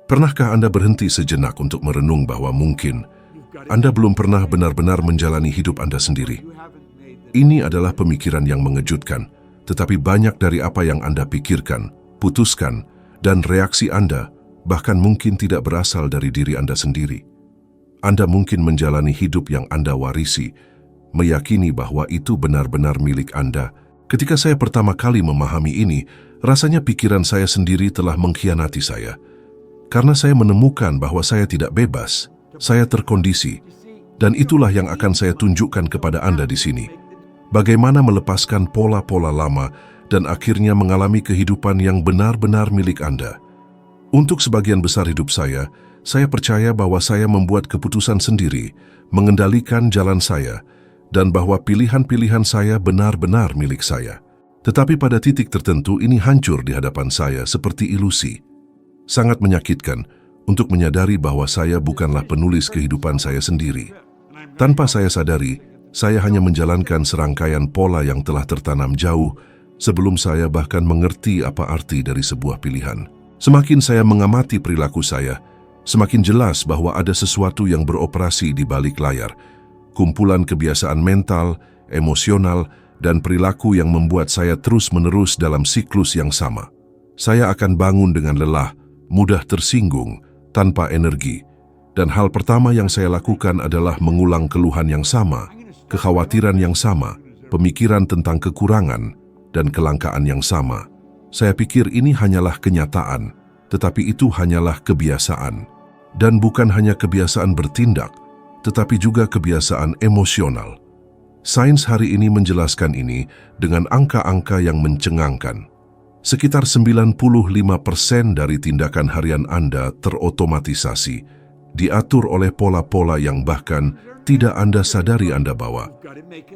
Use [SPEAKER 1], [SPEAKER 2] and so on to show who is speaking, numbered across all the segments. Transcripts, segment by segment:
[SPEAKER 1] Pernahkah Anda berhenti sejenak untuk merenung bahwa mungkin Anda belum pernah benar-benar menjalani hidup Anda sendiri? Ini adalah pemikiran yang mengejutkan, tetapi banyak dari apa yang Anda pikirkan, putuskan, dan reaksi Anda bahkan mungkin tidak berasal dari diri Anda sendiri. Anda mungkin menjalani hidup yang Anda warisi, meyakini bahwa itu benar-benar milik Anda. Ketika saya pertama kali memahami ini, rasanya pikiran saya sendiri telah mengkhianati saya. Karena saya menemukan bahwa saya tidak bebas, saya terkondisi, dan itulah yang akan saya tunjukkan kepada Anda di sini. Bagaimana melepaskan pola-pola lama dan akhirnya mengalami kehidupan yang benar-benar milik Anda. Untuk sebagian besar hidup saya percaya bahwa saya membuat keputusan sendiri, mengendalikan jalan saya, dan bahwa pilihan-pilihan saya benar-benar milik saya. Tetapi pada titik tertentu ini hancur di hadapan saya seperti ilusi. Sangat menyakitkan untuk menyadari bahwa saya bukanlah penulis kehidupan saya sendiri. Tanpa saya sadari, saya hanya menjalankan serangkaian pola yang telah tertanam jauh sebelum saya bahkan mengerti apa arti dari sebuah pilihan. Semakin saya mengamati perilaku saya, semakin jelas bahwa ada sesuatu yang beroperasi di balik layar. Kumpulan kebiasaan mental, emosional, dan perilaku yang membuat saya terus-menerus dalam siklus yang sama. Saya akan bangun dengan lelah, mudah tersinggung, tanpa energi. Dan hal pertama yang saya lakukan adalah mengulang keluhan yang sama, kekhawatiran yang sama, pemikiran tentang kekurangan, dan kelangkaan yang sama. Saya pikir ini hanyalah kenyataan, tetapi itu hanyalah kebiasaan. Dan bukan hanya kebiasaan bertindak, tetapi juga kebiasaan emosional. Sains hari ini menjelaskan ini dengan angka-angka yang mencengangkan. Sekitar 95% dari tindakan harian Anda terotomatisasi, diatur oleh pola-pola yang bahkan tidak Anda sadari Anda bawa.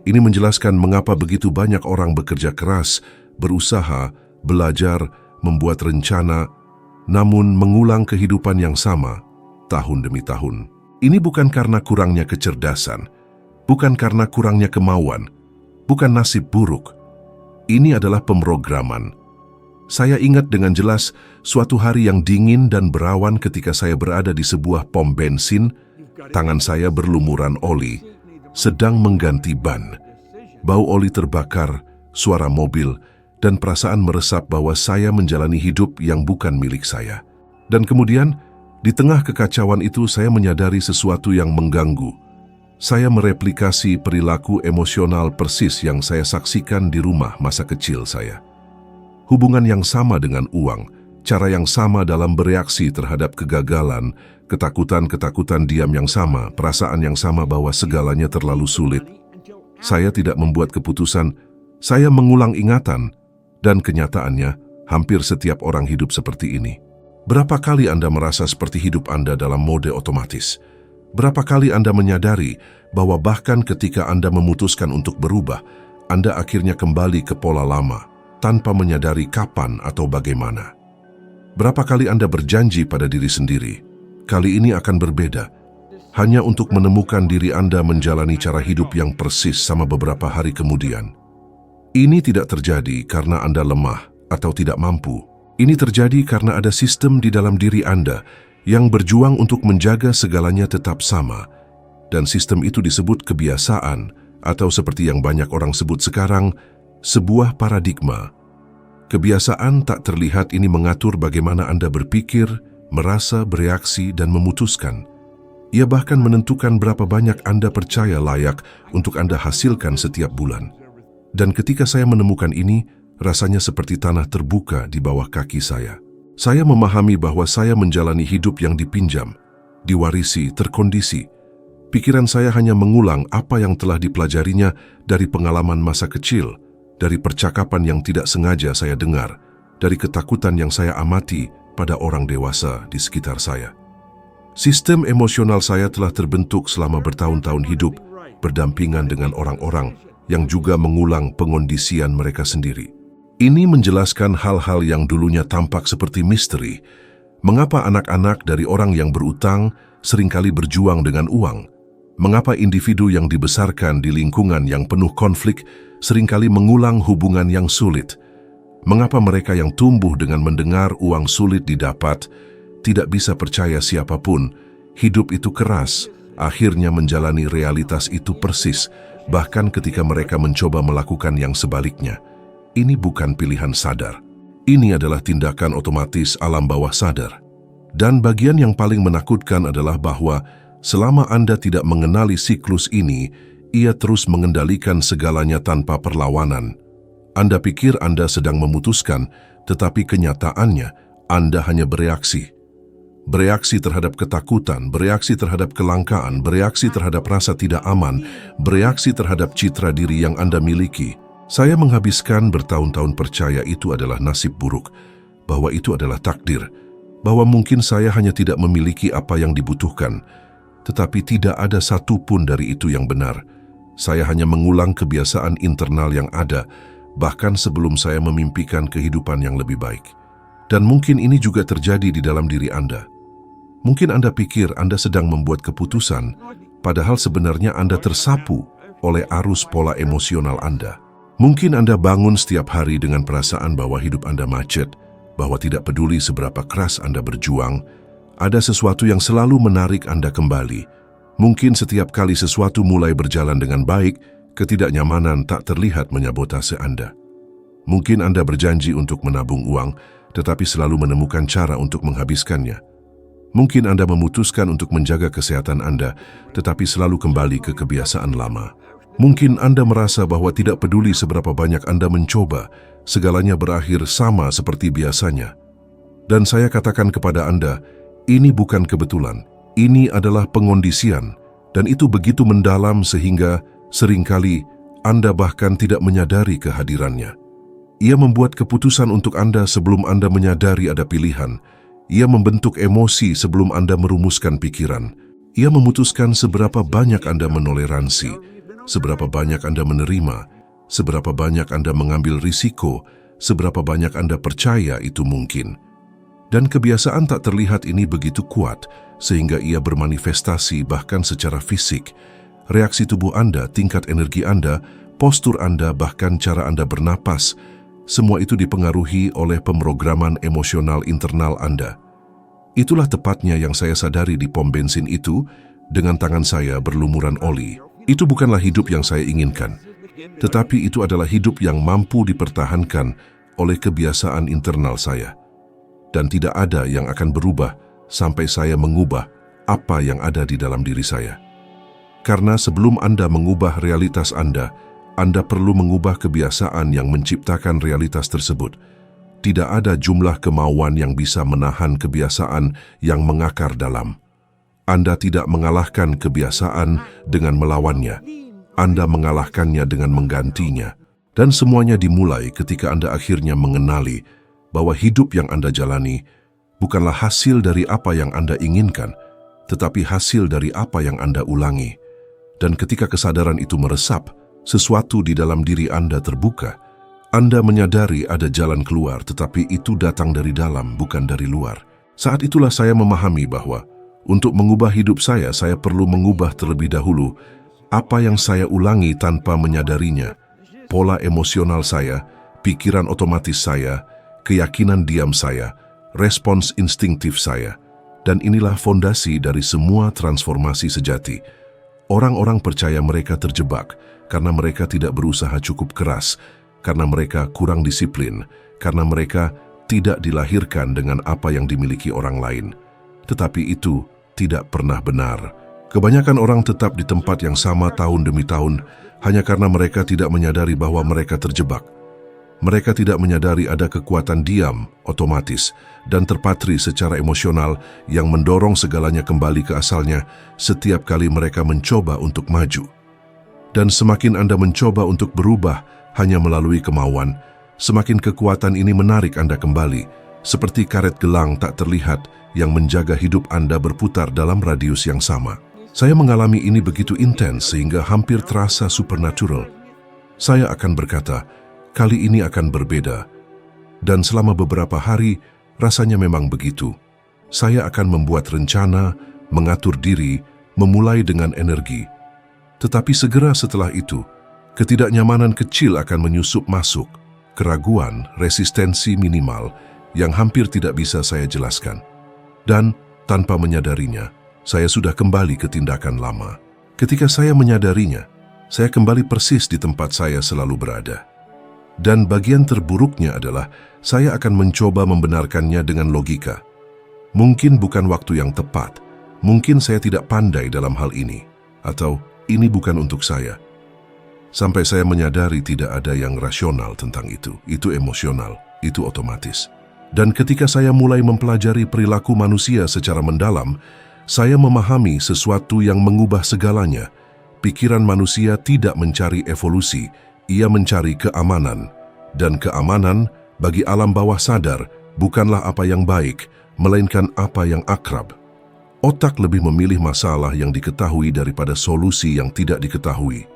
[SPEAKER 1] Ini menjelaskan mengapa begitu banyak orang bekerja keras, berusaha, belajar, membuat rencana, namun mengulang kehidupan yang sama tahun demi tahun. Ini bukan karena kurangnya kecerdasan, bukan karena kurangnya kemauan, bukan nasib buruk. Ini adalah pemrograman. Saya ingat dengan jelas suatu hari yang dingin dan berawan ketika saya berada di sebuah pom bensin, tangan saya berlumuran oli, sedang mengganti ban. Bau oli terbakar, suara mobil, dan perasaan meresap bahwa saya menjalani hidup yang bukan milik saya. Dan kemudian, di tengah kekacauan itu saya menyadari sesuatu yang mengganggu. Saya mereplikasi perilaku emosional persis yang saya saksikan di rumah masa kecil saya. Hubungan yang sama dengan uang, cara yang sama dalam bereaksi terhadap kegagalan, ketakutan diam yang sama, perasaan yang sama bahwa segalanya terlalu sulit. Saya tidak membuat keputusan, saya mengulang ingatan, dan kenyataannya hampir setiap orang hidup seperti ini. Berapa kali Anda merasa seperti hidup Anda dalam mode otomatis? Berapa kali Anda menyadari bahwa bahkan ketika Anda memutuskan untuk berubah, Anda akhirnya kembali ke pola lama, tanpa menyadari kapan atau bagaimana? Berapa kali Anda berjanji pada diri sendiri, kali ini akan berbeda, hanya untuk menemukan diri Anda menjalani cara hidup yang persis sama beberapa hari kemudian? Ini tidak terjadi karena Anda lemah atau tidak mampu. Ini terjadi karena ada sistem di dalam diri Anda yang berjuang untuk menjaga segalanya tetap sama. Dan sistem itu disebut kebiasaan, atau seperti yang banyak orang sebut sekarang, sebuah paradigma. Kebiasaan tak terlihat ini mengatur bagaimana Anda berpikir, merasa, bereaksi, dan memutuskan. Ia bahkan menentukan berapa banyak Anda percaya layak untuk Anda hasilkan setiap bulan. Dan ketika saya menemukan ini, rasanya seperti tanah terbuka di bawah kaki saya. Saya memahami bahwa saya menjalani hidup yang dipinjam, diwarisi, terkondisi. Pikiran saya hanya mengulang apa yang telah dipelajarinya dari pengalaman masa kecil, dari percakapan yang tidak sengaja saya dengar, dari ketakutan yang saya amati pada orang dewasa di sekitar saya. Sistem emosional saya telah terbentuk selama bertahun-tahun hidup, berdampingan dengan orang-orang yang juga mengulang pengondisian mereka sendiri. Ini menjelaskan hal-hal yang dulunya tampak seperti misteri. Mengapa anak-anak dari orang yang berutang seringkali berjuang dengan uang? Mengapa individu yang dibesarkan di lingkungan yang penuh konflik seringkali mengulang hubungan yang sulit? Mengapa mereka yang tumbuh dengan mendengar uang sulit didapat tidak bisa percaya siapapun. Hidup itu keras, akhirnya menjalani realitas itu persis, bahkan ketika mereka mencoba melakukan yang sebaliknya. Ini bukan pilihan sadar. Ini adalah tindakan otomatis alam bawah sadar. Dan bagian yang paling menakutkan adalah bahwa selama Anda tidak mengenali siklus ini, ia terus mengendalikan segalanya tanpa perlawanan. Anda pikir Anda sedang memutuskan, tetapi kenyataannya Anda hanya bereaksi. Bereaksi terhadap ketakutan, bereaksi terhadap kelangkaan, bereaksi terhadap rasa tidak aman, bereaksi terhadap citra diri yang Anda miliki. Saya menghabiskan bertahun-tahun percaya itu adalah nasib buruk, bahwa itu adalah takdir, bahwa mungkin saya hanya tidak memiliki apa yang dibutuhkan, tetapi tidak ada satupun dari itu yang benar. Saya hanya mengulang kebiasaan internal yang ada, bahkan sebelum saya memimpikan kehidupan yang lebih baik. Dan mungkin ini juga terjadi di dalam diri Anda. Mungkin Anda pikir Anda sedang membuat keputusan, padahal sebenarnya Anda tersapu oleh arus pola emosional Anda. Mungkin Anda bangun setiap hari dengan perasaan bahwa hidup Anda macet, bahwa tidak peduli seberapa keras Anda berjuang, ada sesuatu yang selalu menarik Anda kembali. Mungkin setiap kali sesuatu mulai berjalan dengan baik, ketidaknyamanan tak terlihat menyabotase Anda. Mungkin Anda berjanji untuk menabung uang, tetapi selalu menemukan cara untuk menghabiskannya. Mungkin Anda memutuskan untuk menjaga kesehatan Anda, tetapi selalu kembali ke kebiasaan lama. Mungkin Anda merasa bahwa tidak peduli seberapa banyak Anda mencoba, segalanya berakhir sama seperti biasanya. Dan saya katakan kepada Anda, ini bukan kebetulan, ini adalah pengondisian, dan itu begitu mendalam sehingga seringkali Anda bahkan tidak menyadari kehadirannya. Ia membuat keputusan untuk Anda sebelum Anda menyadari ada pilihan. Ia membentuk emosi sebelum Anda merumuskan pikiran. Ia memutuskan seberapa banyak Anda menoleransi, seberapa banyak Anda menerima, seberapa banyak Anda mengambil risiko, seberapa banyak Anda percaya itu mungkin. Dan kebiasaan tak terlihat ini begitu kuat, sehingga ia bermanifestasi bahkan secara fisik. Reaksi tubuh Anda, tingkat energi Anda, postur Anda, bahkan cara Anda bernapas, semua itu dipengaruhi oleh pemrograman emosional internal Anda. Itulah tepatnya yang saya sadari di pom bensin itu, dengan tangan saya berlumuran oli. Itu bukanlah hidup yang saya inginkan, tetapi itu adalah hidup yang mampu dipertahankan oleh kebiasaan internal saya. Dan tidak ada yang akan berubah sampai saya mengubah apa yang ada di dalam diri saya. Karena sebelum Anda mengubah realitas Anda perlu mengubah kebiasaan yang menciptakan realitas tersebut. Tidak ada jumlah kemauan yang bisa menahan kebiasaan yang mengakar dalam. Anda tidak mengalahkan kebiasaan dengan melawannya. Anda mengalahkannya dengan menggantinya. Dan semuanya dimulai ketika Anda akhirnya mengenali bahwa hidup yang Anda jalani bukanlah hasil dari apa yang Anda inginkan, tetapi hasil dari apa yang Anda ulangi. Dan ketika kesadaran itu meresap, sesuatu di dalam diri Anda terbuka. Anda menyadari ada jalan keluar, tetapi itu datang dari dalam, bukan dari luar. Saat itulah saya memahami bahwa untuk mengubah hidup saya perlu mengubah terlebih dahulu apa yang saya ulangi tanpa menyadarinya. Pola emosional saya, pikiran otomatis saya, keyakinan diam saya, respons instingtif saya. Dan inilah fondasi dari semua transformasi sejati. Orang-orang percaya mereka terjebak karena mereka tidak berusaha cukup keras, karena mereka kurang disiplin, karena mereka tidak dilahirkan dengan apa yang dimiliki orang lain. Tetapi itu tidak pernah benar. Kebanyakan orang tetap di tempat yang sama tahun demi tahun hanya karena mereka tidak menyadari bahwa mereka terjebak. Mereka tidak menyadari ada kekuatan diam, otomatis, dan terpatri secara emosional yang mendorong segalanya kembali ke asalnya setiap kali mereka mencoba untuk maju. Dan semakin Anda mencoba untuk berubah hanya melalui kemauan, semakin kekuatan ini menarik Anda kembali, seperti karet gelang tak terlihat yang menjaga hidup Anda berputar dalam radius yang sama. Saya mengalami ini begitu intens sehingga hampir terasa supernatural. Saya akan berkata, kali ini akan berbeda. Dan selama beberapa hari, rasanya memang begitu. Saya akan membuat rencana, mengatur diri, memulai dengan energi. Tetapi segera setelah itu, ketidaknyamanan kecil akan menyusup masuk, keraguan, resistensi minimal yang hampir tidak bisa saya jelaskan. Dan tanpa menyadarinya, saya sudah kembali ke tindakan lama. Ketika saya menyadarinya, saya kembali persis di tempat saya selalu berada. Dan bagian terburuknya adalah saya akan mencoba membenarkannya dengan logika. Mungkin bukan waktu yang tepat, mungkin saya tidak pandai dalam hal ini, atau ini bukan untuk saya. Sampai saya menyadari tidak ada yang rasional tentang itu emosional, itu otomatis. Dan ketika saya mulai mempelajari perilaku manusia secara mendalam, saya memahami sesuatu yang mengubah segalanya. Pikiran manusia tidak mencari evolusi, ia mencari keamanan. Dan keamanan bagi alam bawah sadar bukanlah apa yang baik, melainkan apa yang akrab. Otak lebih memilih masalah yang diketahui daripada solusi yang tidak diketahui.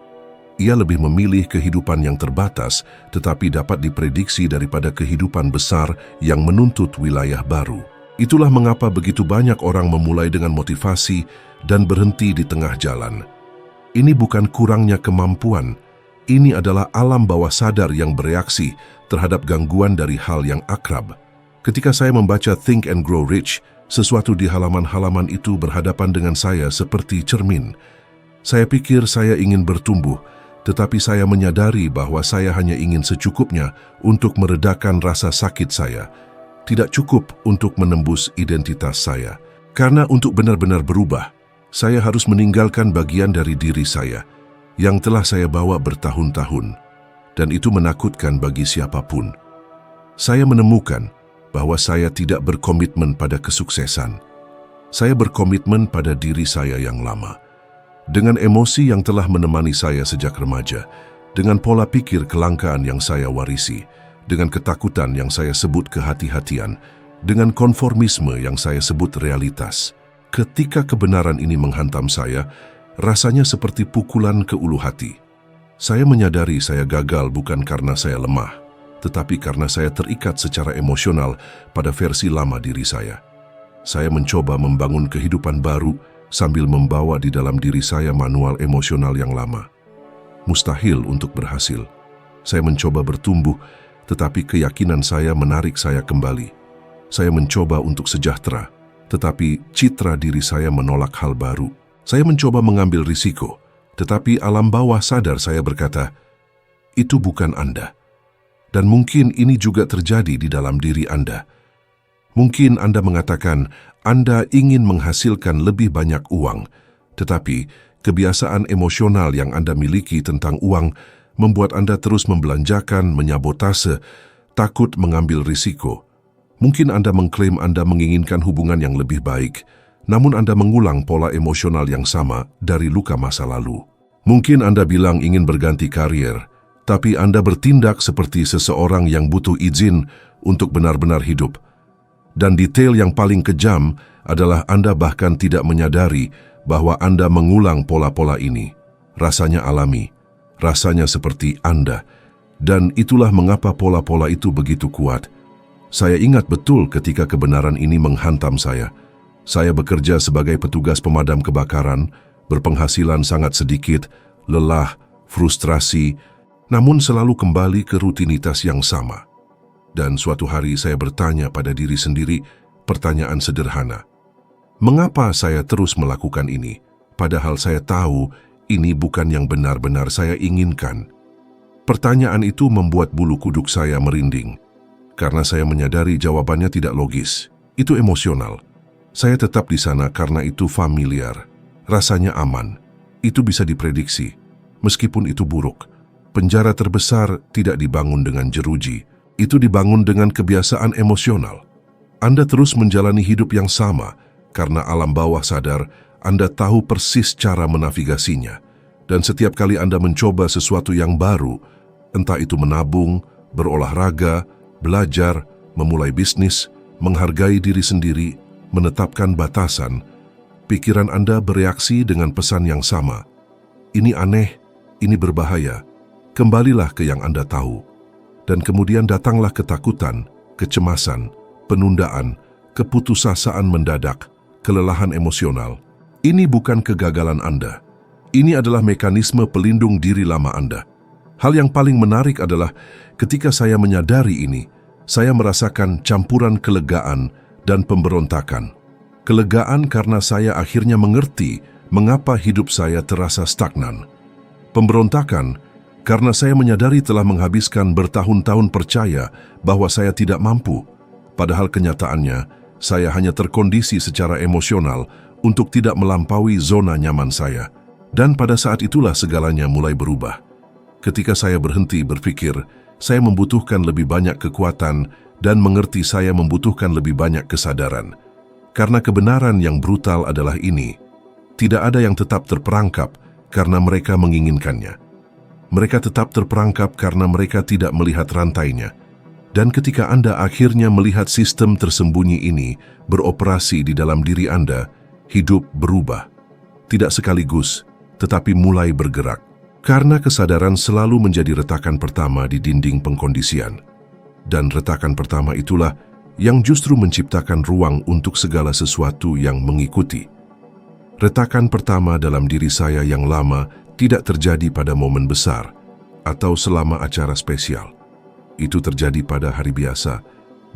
[SPEAKER 1] Ia lebih memilih kehidupan yang terbatas tetapi dapat diprediksi daripada kehidupan besar yang menuntut wilayah baru. Itulah mengapa begitu banyak orang memulai dengan motivasi dan berhenti di tengah jalan. Ini bukan kurangnya kemampuan, ini adalah alam bawah sadar yang bereaksi terhadap gangguan dari hal yang akrab. Ketika saya membaca Think and Grow Rich, sesuatu di halaman-halaman itu berhadapan dengan saya seperti cermin. Saya pikir saya ingin bertumbuh, tetapi saya menyadari bahwa saya hanya ingin secukupnya untuk meredakan rasa sakit saya. Tidak cukup untuk menembus identitas saya. Karena untuk benar-benar berubah, saya harus meninggalkan bagian dari diri saya yang telah saya bawa bertahun-tahun, dan itu menakutkan bagi siapapun. Saya menemukan bahwa saya tidak berkomitmen pada kesuksesan. Saya berkomitmen pada diri saya yang lama. Dengan emosi yang telah menemani saya sejak remaja, dengan pola pikir kelangkaan yang saya warisi, dengan ketakutan yang saya sebut kehati-hatian, dengan konformisme yang saya sebut realitas. Ketika kebenaran ini menghantam saya, rasanya seperti pukulan ke ulu hati. Saya menyadari saya gagal bukan karena saya lemah, tetapi karena saya terikat secara emosional pada versi lama diri saya. Saya mencoba membangun kehidupan baru sambil membawa di dalam diri saya manual emosional yang lama. Mustahil untuk berhasil. Saya mencoba bertumbuh, tetapi keyakinan saya menarik saya kembali. Saya mencoba untuk sejahtera, tetapi citra diri saya menolak hal baru. Saya mencoba mengambil risiko, tetapi alam bawah sadar saya berkata, itu bukan Anda. Dan mungkin ini juga terjadi di dalam diri Anda. Mungkin Anda mengatakan, Anda ingin menghasilkan lebih banyak uang, tetapi kebiasaan emosional yang Anda miliki tentang uang membuat Anda terus membelanjakan, menyabotase, takut mengambil risiko. Mungkin Anda mengklaim Anda menginginkan hubungan yang lebih baik, namun Anda mengulang pola emosional yang sama dari luka masa lalu. Mungkin Anda bilang ingin berganti karier, tapi Anda bertindak seperti seseorang yang butuh izin untuk benar-benar hidup. Dan detail yang paling kejam adalah Anda bahkan tidak menyadari bahwa Anda mengulang pola-pola ini. Rasanya alami, rasanya seperti Anda, dan itulah mengapa pola-pola itu begitu kuat. Saya ingat betul ketika kebenaran ini menghantam saya. Saya bekerja sebagai petugas pemadam kebakaran, berpenghasilan sangat sedikit, lelah, frustrasi, namun selalu kembali ke rutinitas yang sama. Dan suatu hari saya bertanya pada diri sendiri pertanyaan sederhana. Mengapa saya terus melakukan ini, padahal saya tahu ini bukan yang benar-benar saya inginkan? Pertanyaan itu membuat bulu kuduk saya merinding. Karena saya menyadari jawabannya tidak logis. Itu emosional. Saya tetap di sana karena itu familiar. Rasanya aman. Itu bisa diprediksi. Meskipun itu buruk. Penjara terbesar tidak dibangun dengan jeruji. Itu dibangun dengan kebiasaan emosional. Anda terus menjalani hidup yang sama karena alam bawah sadar Anda tahu persis cara menavigasinya. Dan setiap kali Anda mencoba sesuatu yang baru, entah itu menabung, berolahraga, belajar, memulai bisnis, menghargai diri sendiri, menetapkan batasan, pikiran Anda bereaksi dengan pesan yang sama. Ini aneh, ini berbahaya. Kembalilah ke yang Anda tahu. Dan kemudian datanglah ketakutan, kecemasan, penundaan, keputusasaan mendadak, kelelahan emosional. Ini bukan kegagalan Anda. Ini adalah mekanisme pelindung diri lama Anda. Hal yang paling menarik adalah ketika saya menyadari ini, saya merasakan campuran kelegaan dan pemberontakan. Kelegaan karena saya akhirnya mengerti mengapa hidup saya terasa stagnan. Pemberontakan karena saya menyadari telah menghabiskan bertahun-tahun percaya bahwa saya tidak mampu, padahal kenyataannya saya hanya terkondisi secara emosional untuk tidak melampaui zona nyaman saya. Dan pada saat itulah segalanya mulai berubah. Ketika saya berhenti berpikir, saya membutuhkan lebih banyak kekuatan dan mengerti saya membutuhkan lebih banyak kesadaran. Karena kebenaran yang brutal adalah ini, tidak ada yang tetap terperangkap karena mereka menginginkannya. Mereka tetap terperangkap karena mereka tidak melihat rantainya. Dan ketika Anda akhirnya melihat sistem tersembunyi ini beroperasi di dalam diri Anda, hidup berubah. Tidak sekaligus, tetapi mulai bergerak. Karena kesadaran selalu menjadi retakan pertama di dinding pengkondisian. Dan retakan pertama itulah yang justru menciptakan ruang untuk segala sesuatu yang mengikuti. Retakan pertama dalam diri saya yang lama tidak terjadi pada momen besar atau selama acara spesial. Itu terjadi pada hari biasa,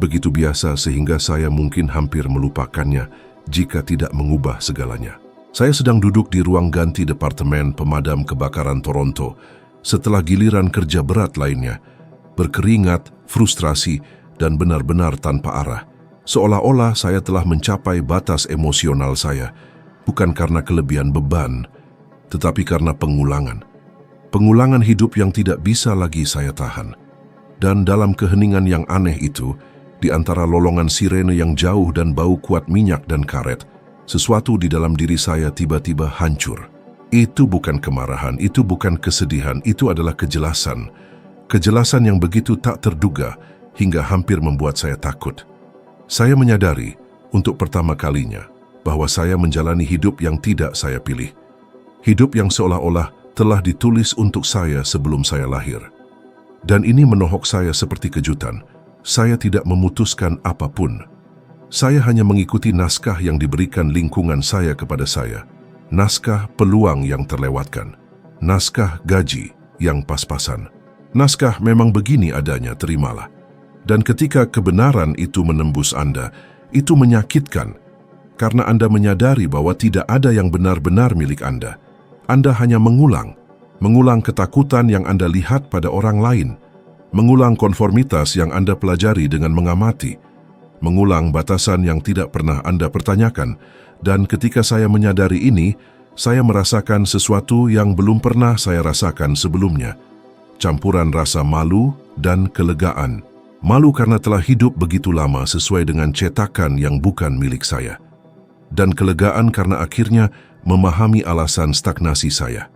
[SPEAKER 1] begitu biasa sehingga saya mungkin hampir melupakannya jika tidak mengubah segalanya. Saya sedang duduk di ruang ganti Departemen Pemadam Kebakaran Toronto setelah giliran kerja berat lainnya, berkeringat, frustrasi, dan benar-benar tanpa arah. Seolah-olah saya telah mencapai batas emosional saya, bukan karena kelebihan beban, tetapi karena pengulangan. Pengulangan hidup yang tidak bisa lagi saya tahan. Dan dalam keheningan yang aneh itu, di antara lolongan sirene yang jauh dan bau kuat minyak dan karet, sesuatu di dalam diri saya tiba-tiba hancur. Itu bukan kemarahan, itu bukan kesedihan, itu adalah kejelasan. Kejelasan yang begitu tak terduga hingga hampir membuat saya takut. Saya menyadari untuk pertama kalinya bahwa saya menjalani hidup yang tidak saya pilih. Hidup yang seolah-olah telah ditulis untuk saya sebelum saya lahir. Dan ini menohok saya seperti kejutan. Saya tidak memutuskan apapun. Saya hanya mengikuti naskah yang diberikan lingkungan saya kepada saya. Naskah peluang yang terlewatkan. Naskah gaji yang pas-pasan. Naskah memang begini adanya, terimalah. Dan ketika kebenaran itu menembus Anda, itu menyakitkan. Karena Anda menyadari bahwa tidak ada yang benar-benar milik Anda. Anda hanya mengulang ketakutan yang Anda lihat pada orang lain, mengulang konformitas yang Anda pelajari dengan mengamati, mengulang batasan yang tidak pernah Anda pertanyakan, dan ketika saya menyadari ini, saya merasakan sesuatu yang belum pernah saya rasakan sebelumnya, campuran rasa malu dan kelegaan. Malu karena telah hidup begitu lama sesuai dengan cetakan yang bukan milik saya, dan kelegaan karena akhirnya memahami alasan stagnasi saya.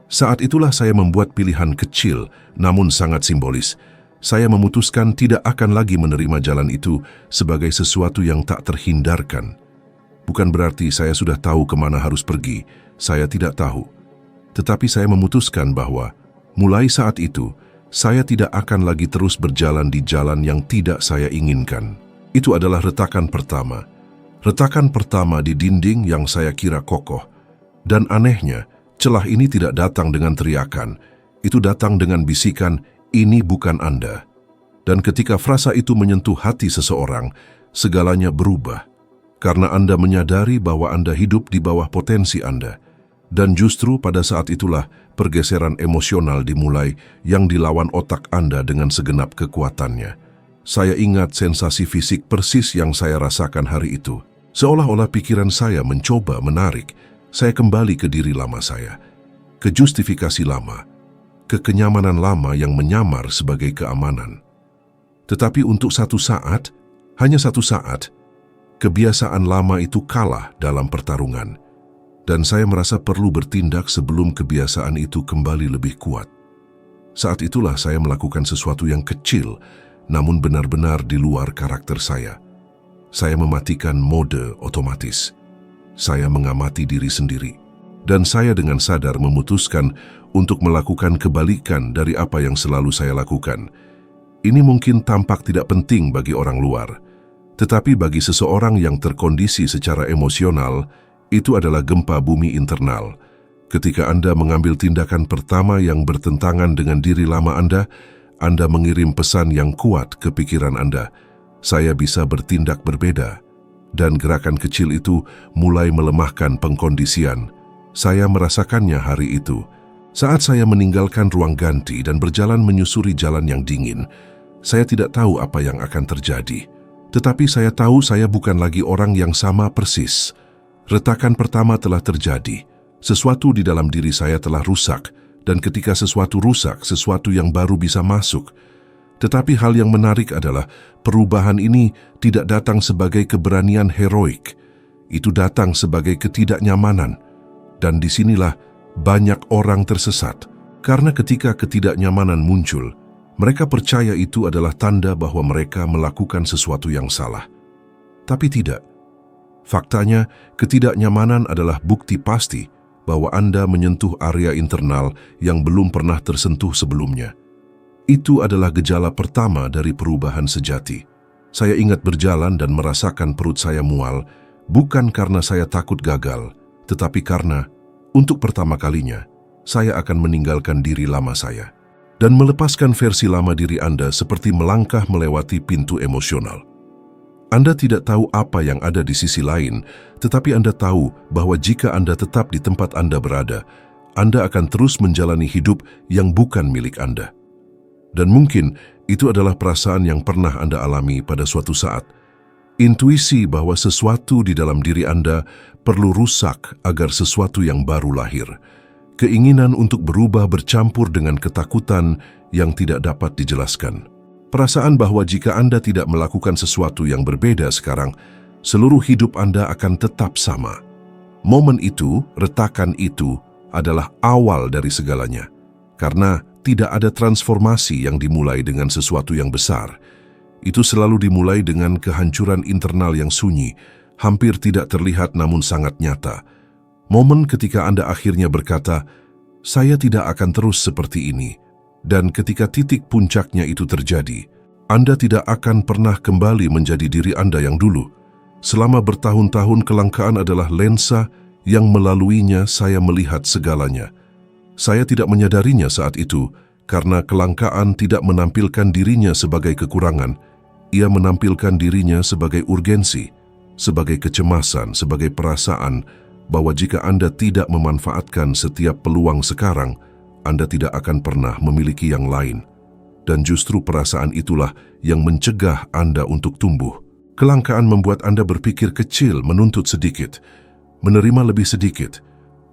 [SPEAKER 1] Saat itulah saya membuat pilihan kecil namun sangat simbolis. Saya memutuskan tidak akan lagi menerima jalan itu sebagai sesuatu yang tak terhindarkan. Bukan berarti saya sudah tahu kemana harus pergi, saya tidak tahu. Tetapi saya memutuskan bahwa mulai saat itu, saya tidak akan lagi terus berjalan di jalan yang tidak saya inginkan. Itu adalah retakan pertama. Retakan pertama di dinding yang saya kira kokoh. Dan anehnya, celah ini tidak datang dengan teriakan. Itu datang dengan bisikan, "Ini bukan Anda." Dan ketika frasa itu menyentuh hati seseorang, segalanya berubah. Karena Anda menyadari bahwa Anda hidup di bawah potensi Anda. Dan justru pada saat itulah pergeseran emosional dimulai yang dilawan otak Anda dengan segenap kekuatannya. Saya ingat sensasi fisik persis yang saya rasakan hari itu. Seolah-olah pikiran saya mencoba menarik. Saya kembali ke diri lama saya, ke justifikasi lama, ke kenyamanan lama yang menyamar sebagai keamanan. Tetapi untuk satu saat, hanya satu saat, kebiasaan lama itu kalah dalam pertarungan. Dan saya merasa perlu bertindak sebelum kebiasaan itu kembali lebih kuat. Saat itulah saya melakukan sesuatu yang kecil, namun benar-benar di luar karakter saya. Saya mematikan mode otomatis. Saya mengamati diri sendiri. Dan saya dengan sadar memutuskan untuk melakukan kebalikan dari apa yang selalu saya lakukan. Ini mungkin tampak tidak penting bagi orang luar, tetapi bagi seseorang yang terkondisi secara emosional, itu adalah gempa bumi internal. Ketika Anda mengambil tindakan pertama yang bertentangan dengan diri lama Anda mengirim pesan yang kuat ke pikiran Anda. Saya bisa bertindak berbeda. dan gerakan kecil itu mulai melemahkan pengkondisian. Saya merasakannya hari itu. Saat saya meninggalkan ruang ganti dan berjalan menyusuri jalan yang dingin, saya tidak tahu apa yang akan terjadi. Tetapi saya tahu saya bukan lagi orang yang sama persis. Retakan pertama telah terjadi. Sesuatu di dalam diri saya telah rusak, dan ketika sesuatu rusak, sesuatu yang baru bisa masuk. Tetapi hal yang menarik adalah perubahan ini tidak datang sebagai keberanian heroik. Itu datang sebagai ketidaknyamanan. Dan disinilah banyak orang tersesat. Karena ketika ketidaknyamanan muncul, mereka percaya itu adalah tanda bahwa mereka melakukan sesuatu yang salah. Tapi tidak. Faktanya, ketidaknyamanan adalah bukti pasti bahwa Anda menyentuh area internal yang belum pernah tersentuh sebelumnya. Itu adalah gejala pertama dari perubahan sejati. Saya ingat berjalan dan merasakan perut saya mual, bukan karena saya takut gagal, tetapi karena, untuk pertama kalinya, saya akan meninggalkan diri lama saya. Dan melepaskan versi lama diri Anda seperti melangkah melewati pintu emosional. Anda tidak tahu apa yang ada di sisi lain, tetapi Anda tahu bahwa jika Anda tetap di tempat Anda berada, Anda akan terus menjalani hidup yang bukan milik Anda. Dan mungkin itu adalah perasaan yang pernah Anda alami pada suatu saat. Intuisi bahwa sesuatu di dalam diri Anda perlu rusak agar sesuatu yang baru lahir. Keinginan untuk berubah bercampur dengan ketakutan yang tidak dapat dijelaskan. Perasaan bahwa jika Anda tidak melakukan sesuatu yang berbeda sekarang, seluruh hidup Anda akan tetap sama. Momen itu, retakan itu, adalah awal dari segalanya. Karena tidak ada transformasi yang dimulai dengan sesuatu yang besar. Itu selalu dimulai dengan kehancuran internal yang sunyi, hampir tidak terlihat namun sangat nyata. Momen ketika Anda akhirnya berkata, "Saya tidak akan terus seperti ini." Dan ketika titik puncaknya itu terjadi, Anda tidak akan pernah kembali menjadi diri Anda yang dulu. Selama bertahun-tahun kelangkaan adalah lensa yang melaluinya saya melihat segalanya. Saya tidak menyadarinya saat itu, karena kelangkaan tidak menampilkan dirinya sebagai kekurangan. Ia menampilkan dirinya sebagai urgensi, sebagai kecemasan, sebagai perasaan bahwa jika Anda tidak memanfaatkan setiap peluang sekarang, Anda tidak akan pernah memiliki yang lain. Dan justru perasaan itulah yang mencegah Anda untuk tumbuh. Kelangkaan membuat Anda berpikir kecil, menuntut sedikit, menerima lebih sedikit,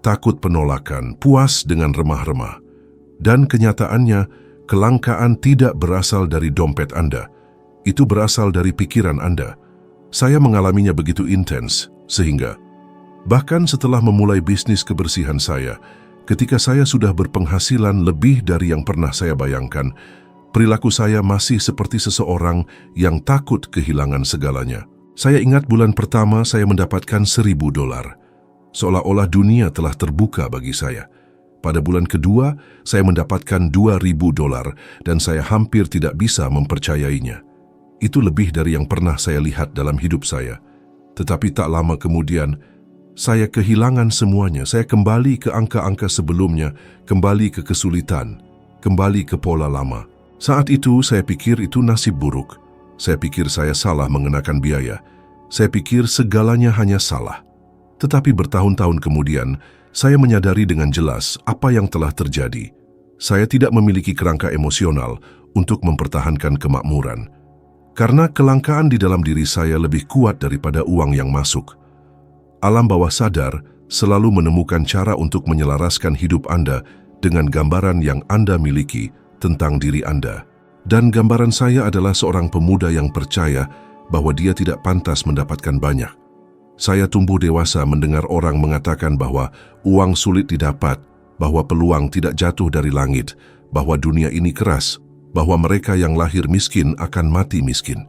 [SPEAKER 1] takut penolakan, puas dengan remah-remah. Dan kenyataannya, kelangkaan tidak berasal dari dompet Anda. Itu berasal dari pikiran Anda. Saya mengalaminya begitu intens, sehingga bahkan setelah memulai bisnis kebersihan saya, ketika saya sudah berpenghasilan lebih dari yang pernah saya bayangkan, perilaku saya masih seperti seseorang yang takut kehilangan segalanya. Saya ingat bulan pertama saya mendapatkan $1.000. Seolah-olah dunia telah terbuka bagi saya. Pada bulan kedua, saya mendapatkan $2.000 dan saya hampir tidak bisa mempercayainya. Itu lebih dari yang pernah saya lihat dalam hidup saya. Tetapi tak lama kemudian, saya kehilangan semuanya. Saya kembali ke angka-angka sebelumnya, kembali ke kesulitan, kembali ke pola lama. Saat itu, saya pikir itu nasib buruk. Saya pikir saya salah mengenakan biaya. Saya pikir segalanya hanya salah. Tetapi bertahun-tahun kemudian, saya menyadari dengan jelas apa yang telah terjadi. Saya tidak memiliki kerangka emosional untuk mempertahankan kemakmuran. Karena kelangkaan di dalam diri saya lebih kuat daripada uang yang masuk. Alam bawah sadar selalu menemukan cara untuk menyelaraskan hidup Anda dengan gambaran yang Anda miliki tentang diri Anda. Dan gambaran saya adalah seorang pemuda yang percaya bahwa dia tidak pantas mendapatkan banyak. Saya tumbuh dewasa mendengar orang mengatakan bahwa uang sulit didapat, bahwa peluang tidak jatuh dari langit, bahwa dunia ini keras, bahwa mereka yang lahir miskin akan mati miskin.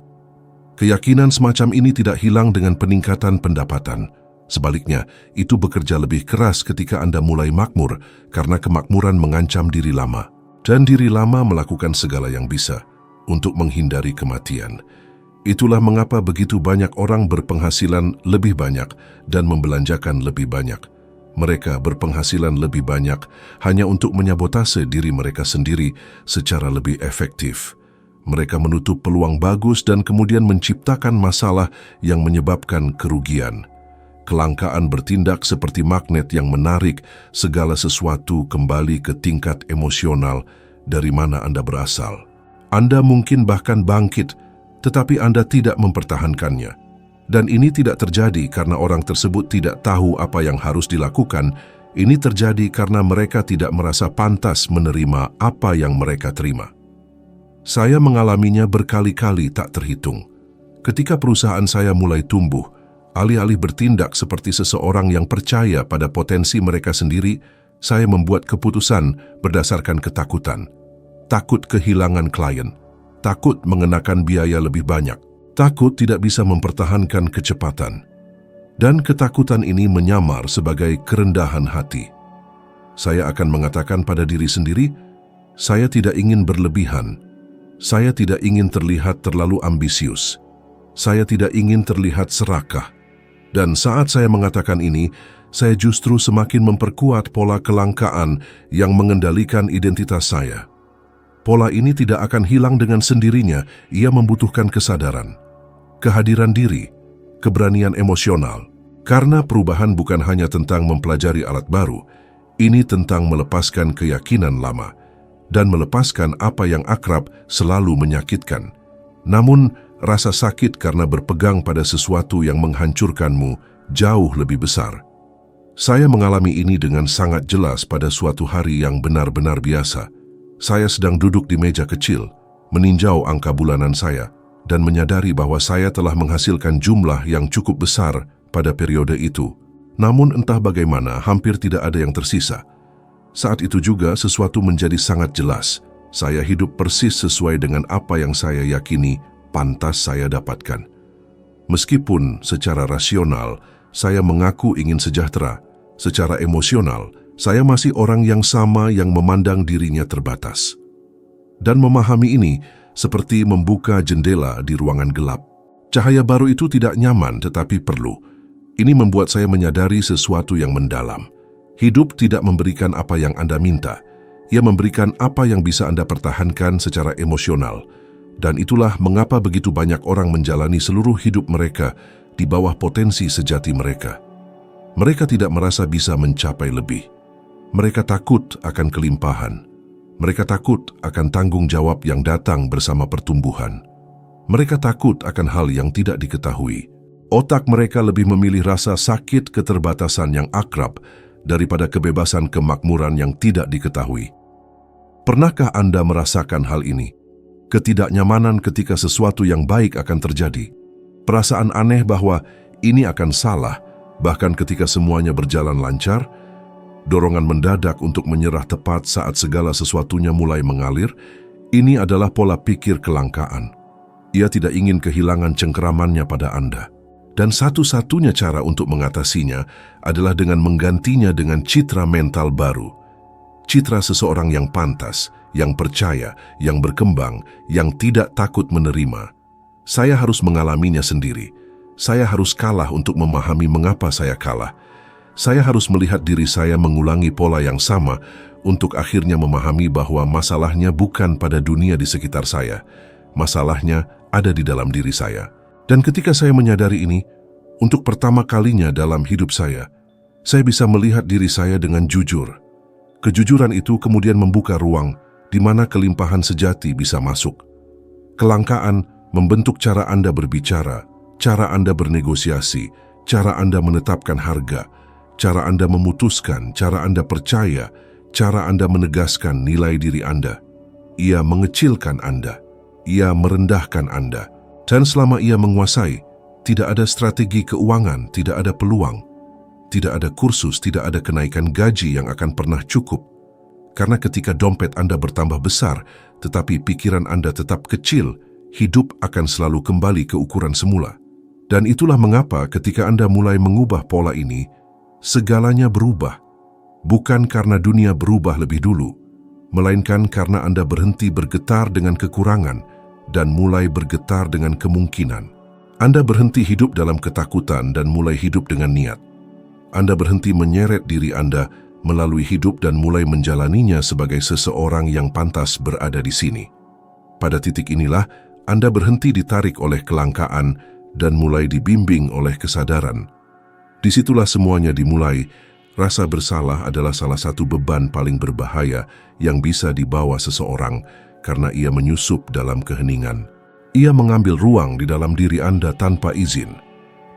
[SPEAKER 1] Keyakinan semacam ini tidak hilang dengan peningkatan pendapatan. Sebaliknya, itu bekerja lebih keras ketika Anda mulai makmur, karena kemakmuran mengancam diri lama. Dan diri lama melakukan segala yang bisa untuk menghindari kematian. Itulah mengapa begitu banyak orang berpenghasilan lebih banyak dan membelanjakan lebih banyak. Mereka berpenghasilan lebih banyak hanya untuk menyabotase diri mereka sendiri secara lebih efektif. Mereka menutup peluang bagus dan kemudian menciptakan masalah yang menyebabkan kerugian. Kelangkaan bertindak seperti magnet yang menarik segala sesuatu kembali ke tingkat emosional dari mana Anda berasal. Anda mungkin bahkan bangkit, tetapi Anda tidak mempertahankannya. Dan ini tidak terjadi karena orang tersebut tidak tahu apa yang harus dilakukan. Ini terjadi karena mereka tidak merasa pantas menerima apa yang mereka terima. Saya mengalaminya berkali-kali tak terhitung. Ketika perusahaan saya mulai tumbuh, alih-alih bertindak seperti seseorang yang percaya pada potensi mereka sendiri, saya membuat keputusan berdasarkan ketakutan. Takut kehilangan klien, takut mengenakan biaya lebih banyak, takut tidak bisa mempertahankan kecepatan. Dan ketakutan ini menyamar sebagai kerendahan hati. Saya akan mengatakan pada diri sendiri, saya tidak ingin berlebihan. Saya tidak ingin terlihat terlalu ambisius. Saya tidak ingin terlihat serakah. Dan saat saya mengatakan ini, saya justru semakin memperkuat pola kelangkaan yang mengendalikan identitas saya. Pola ini tidak akan hilang dengan sendirinya, ia membutuhkan kesadaran, kehadiran diri, keberanian emosional. Karena perubahan bukan hanya tentang mempelajari alat baru, ini tentang melepaskan keyakinan lama. Dan melepaskan apa yang akrab selalu menyakitkan. Namun, rasa sakit karena berpegang pada sesuatu yang menghancurkanmu jauh lebih besar. Saya mengalami ini dengan sangat jelas pada suatu hari yang benar-benar biasa. Saya sedang duduk di meja kecil, meninjau angka bulanan saya, dan menyadari bahwa saya telah menghasilkan jumlah yang cukup besar pada periode itu. Namun entah bagaimana, hampir tidak ada yang tersisa. Saat itu juga sesuatu menjadi sangat jelas. Saya hidup persis sesuai dengan apa yang saya yakini pantas saya dapatkan. Meskipun secara rasional saya mengaku ingin sejahtera, secara emosional saya masih orang yang sama yang memandang dirinya terbatas. Dan memahami ini seperti membuka jendela di ruangan gelap. Cahaya baru itu tidak nyaman tetapi perlu. Ini membuat saya menyadari sesuatu yang mendalam. Hidup tidak memberikan apa yang Anda minta. Ia memberikan apa yang bisa Anda pertahankan secara emosional. Dan itulah mengapa begitu banyak orang menjalani seluruh hidup mereka di bawah potensi sejati mereka. Mereka tidak merasa bisa mencapai lebih. Mereka takut akan kelimpahan. Mereka takut akan tanggung jawab yang datang bersama pertumbuhan. Mereka takut akan hal yang tidak diketahui. Otak mereka lebih memilih rasa sakit keterbatasan yang akrab daripada kebebasan kemakmuran yang tidak diketahui. Pernahkah Anda merasakan hal ini? Ketidaknyamanan ketika sesuatu yang baik akan terjadi. Perasaan aneh bahwa ini akan salah, bahkan ketika semuanya berjalan lancar. Dorongan mendadak untuk menyerah tepat saat segala sesuatunya mulai mengalir. Ini adalah pola pikir kelangkaan. Ia tidak ingin kehilangan cengkeramannya pada Anda. Dan satu-satunya cara untuk mengatasinya adalah dengan menggantinya dengan citra mental baru. Citra seseorang yang pantas, yang percaya, yang berkembang, yang tidak takut menerima. Saya harus mengalaminya sendiri. Saya harus kalah untuk memahami mengapa saya kalah. Saya harus melihat diri saya mengulangi pola yang sama untuk akhirnya memahami bahwa masalahnya bukan pada dunia di sekitar saya. Masalahnya ada di dalam diri saya. Dan ketika saya menyadari ini, untuk pertama kalinya dalam hidup saya bisa melihat diri saya dengan jujur. Kejujuran itu kemudian membuka ruang di mana kelimpahan sejati bisa masuk. Kelangkaan membentuk cara Anda berbicara, cara Anda bernegosiasi, cara Anda menetapkan harga, cara Anda memutuskan, cara Anda percaya, cara Anda menegaskan nilai diri Anda. Ia mengecilkan Anda, ia merendahkan Anda. Dan selama ia menguasai, tidak ada strategi keuangan, tidak ada peluang, tidak ada kursus, tidak ada kenaikan gaji yang akan pernah cukup. Karena ketika dompet Anda bertambah besar, tetapi pikiran Anda tetap kecil, hidup akan selalu kembali ke ukuran semula. Dan itulah mengapa ketika Anda mulai mengubah pola ini, segalanya berubah. Bukan karena dunia berubah lebih dulu, melainkan karena Anda berhenti bergetar dengan kekurangan, dan mulai bergetar dengan kemungkinan. Anda berhenti hidup dalam ketakutan dan mulai hidup dengan niat. Anda berhenti menyeret diri Anda melalui hidup dan mulai menjalaninya sebagai seseorang yang pantas berada di sini. Pada titik inilah, Anda berhenti ditarik oleh kelangkaan dan mulai dibimbing oleh kesadaran. Disitulah semuanya dimulai. Rasa bersalah adalah salah satu beban paling berbahaya yang bisa dibawa seseorang karena ia menyusup dalam keheningan. Ia mengambil ruang di dalam diri Anda tanpa izin.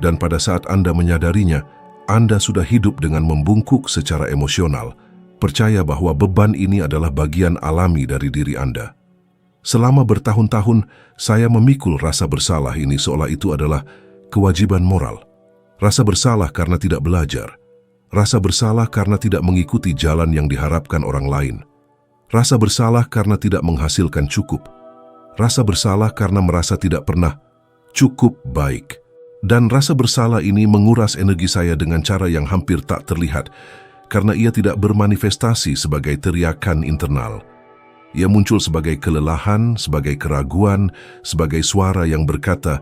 [SPEAKER 1] Dan pada saat Anda menyadarinya, Anda sudah hidup dengan membungkuk secara emosional, percaya bahwa beban ini adalah bagian alami dari diri Anda. Selama bertahun-tahun, saya memikul rasa bersalah ini seolah itu adalah kewajiban moral. Rasa bersalah karena tidak belajar. Rasa bersalah karena tidak mengikuti jalan yang diharapkan orang lain. Rasa bersalah karena tidak menghasilkan cukup. Rasa bersalah karena merasa tidak pernah cukup baik. Dan rasa bersalah ini menguras energi saya dengan cara yang hampir tak terlihat, karena ia tidak bermanifestasi sebagai teriakan internal. Ia muncul sebagai kelelahan, sebagai keraguan, sebagai suara yang berkata,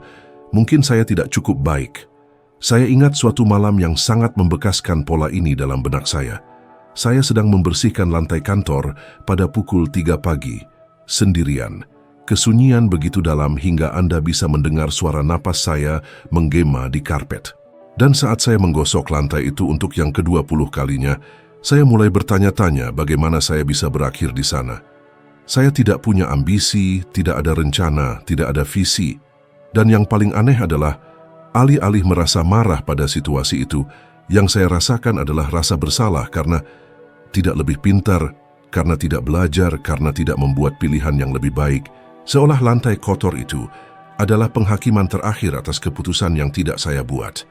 [SPEAKER 1] "Mungkin saya tidak cukup baik." Saya ingat suatu malam yang sangat membekaskan pola ini dalam benak saya. Saya sedang membersihkan lantai kantor pada pukul 3 pagi, sendirian. Kesunyian begitu dalam hingga Anda bisa mendengar suara napas saya menggema di karpet. Dan saat saya menggosok lantai itu untuk yang ke-20 kalinya, saya mulai bertanya-tanya bagaimana saya bisa berakhir di sana. Saya tidak punya ambisi, tidak ada rencana, tidak ada visi. Dan yang paling aneh adalah, alih-alih merasa marah pada situasi itu, yang saya rasakan adalah rasa bersalah karena tidak lebih pintar, karena tidak belajar, karena tidak membuat pilihan yang lebih baik. Seolah lantai kotor itu adalah penghakiman terakhir atas keputusan yang tidak saya buat.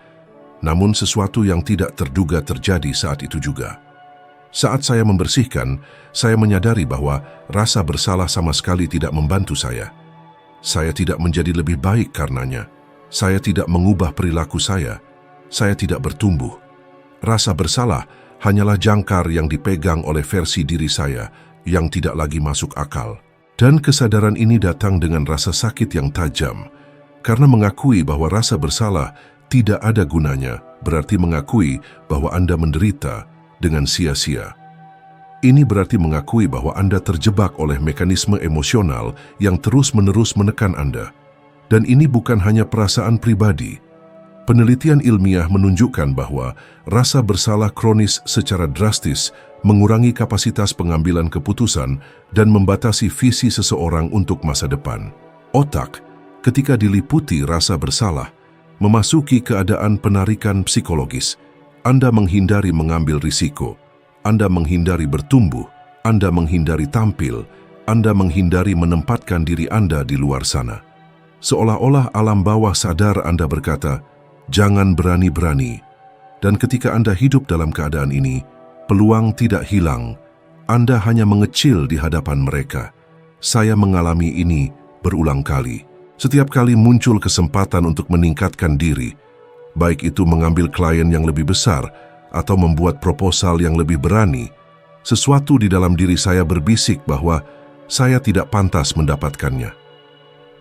[SPEAKER 1] Namun sesuatu yang tidak terduga terjadi saat itu juga. Saat saya membersihkan, saya menyadari bahwa rasa bersalah sama sekali tidak membantu saya. Saya tidak menjadi lebih baik karenanya. Saya tidak mengubah perilaku saya. Saya tidak bertumbuh. Rasa bersalah hanyalah jangkar yang dipegang oleh versi diri saya yang tidak lagi masuk akal. Dan kesadaran ini datang dengan rasa sakit yang tajam. Karena mengakui bahwa rasa bersalah tidak ada gunanya, berarti mengakui bahwa Anda menderita dengan sia-sia. Ini berarti mengakui bahwa Anda terjebak oleh mekanisme emosional yang terus-menerus menekan Anda. Dan ini bukan hanya perasaan pribadi. Penelitian ilmiah menunjukkan bahwa rasa bersalah kronis secara drastis mengurangi kapasitas pengambilan keputusan dan membatasi visi seseorang untuk masa depan. Otak, ketika diliputi rasa bersalah, memasuki keadaan penarikan psikologis. Anda menghindari mengambil risiko, Anda menghindari bertumbuh, Anda menghindari tampil, Anda menghindari menempatkan diri Anda di luar sana. Seolah-olah alam bawah sadar Anda berkata, "Jangan berani-berani." Dan ketika Anda hidup dalam keadaan ini, peluang tidak hilang. Anda hanya mengecil di hadapan mereka. Saya mengalami ini berulang kali. Setiap kali muncul kesempatan untuk meningkatkan diri, baik itu mengambil klien yang lebih besar atau membuat proposal yang lebih berani, sesuatu di dalam diri saya berbisik bahwa saya tidak pantas mendapatkannya,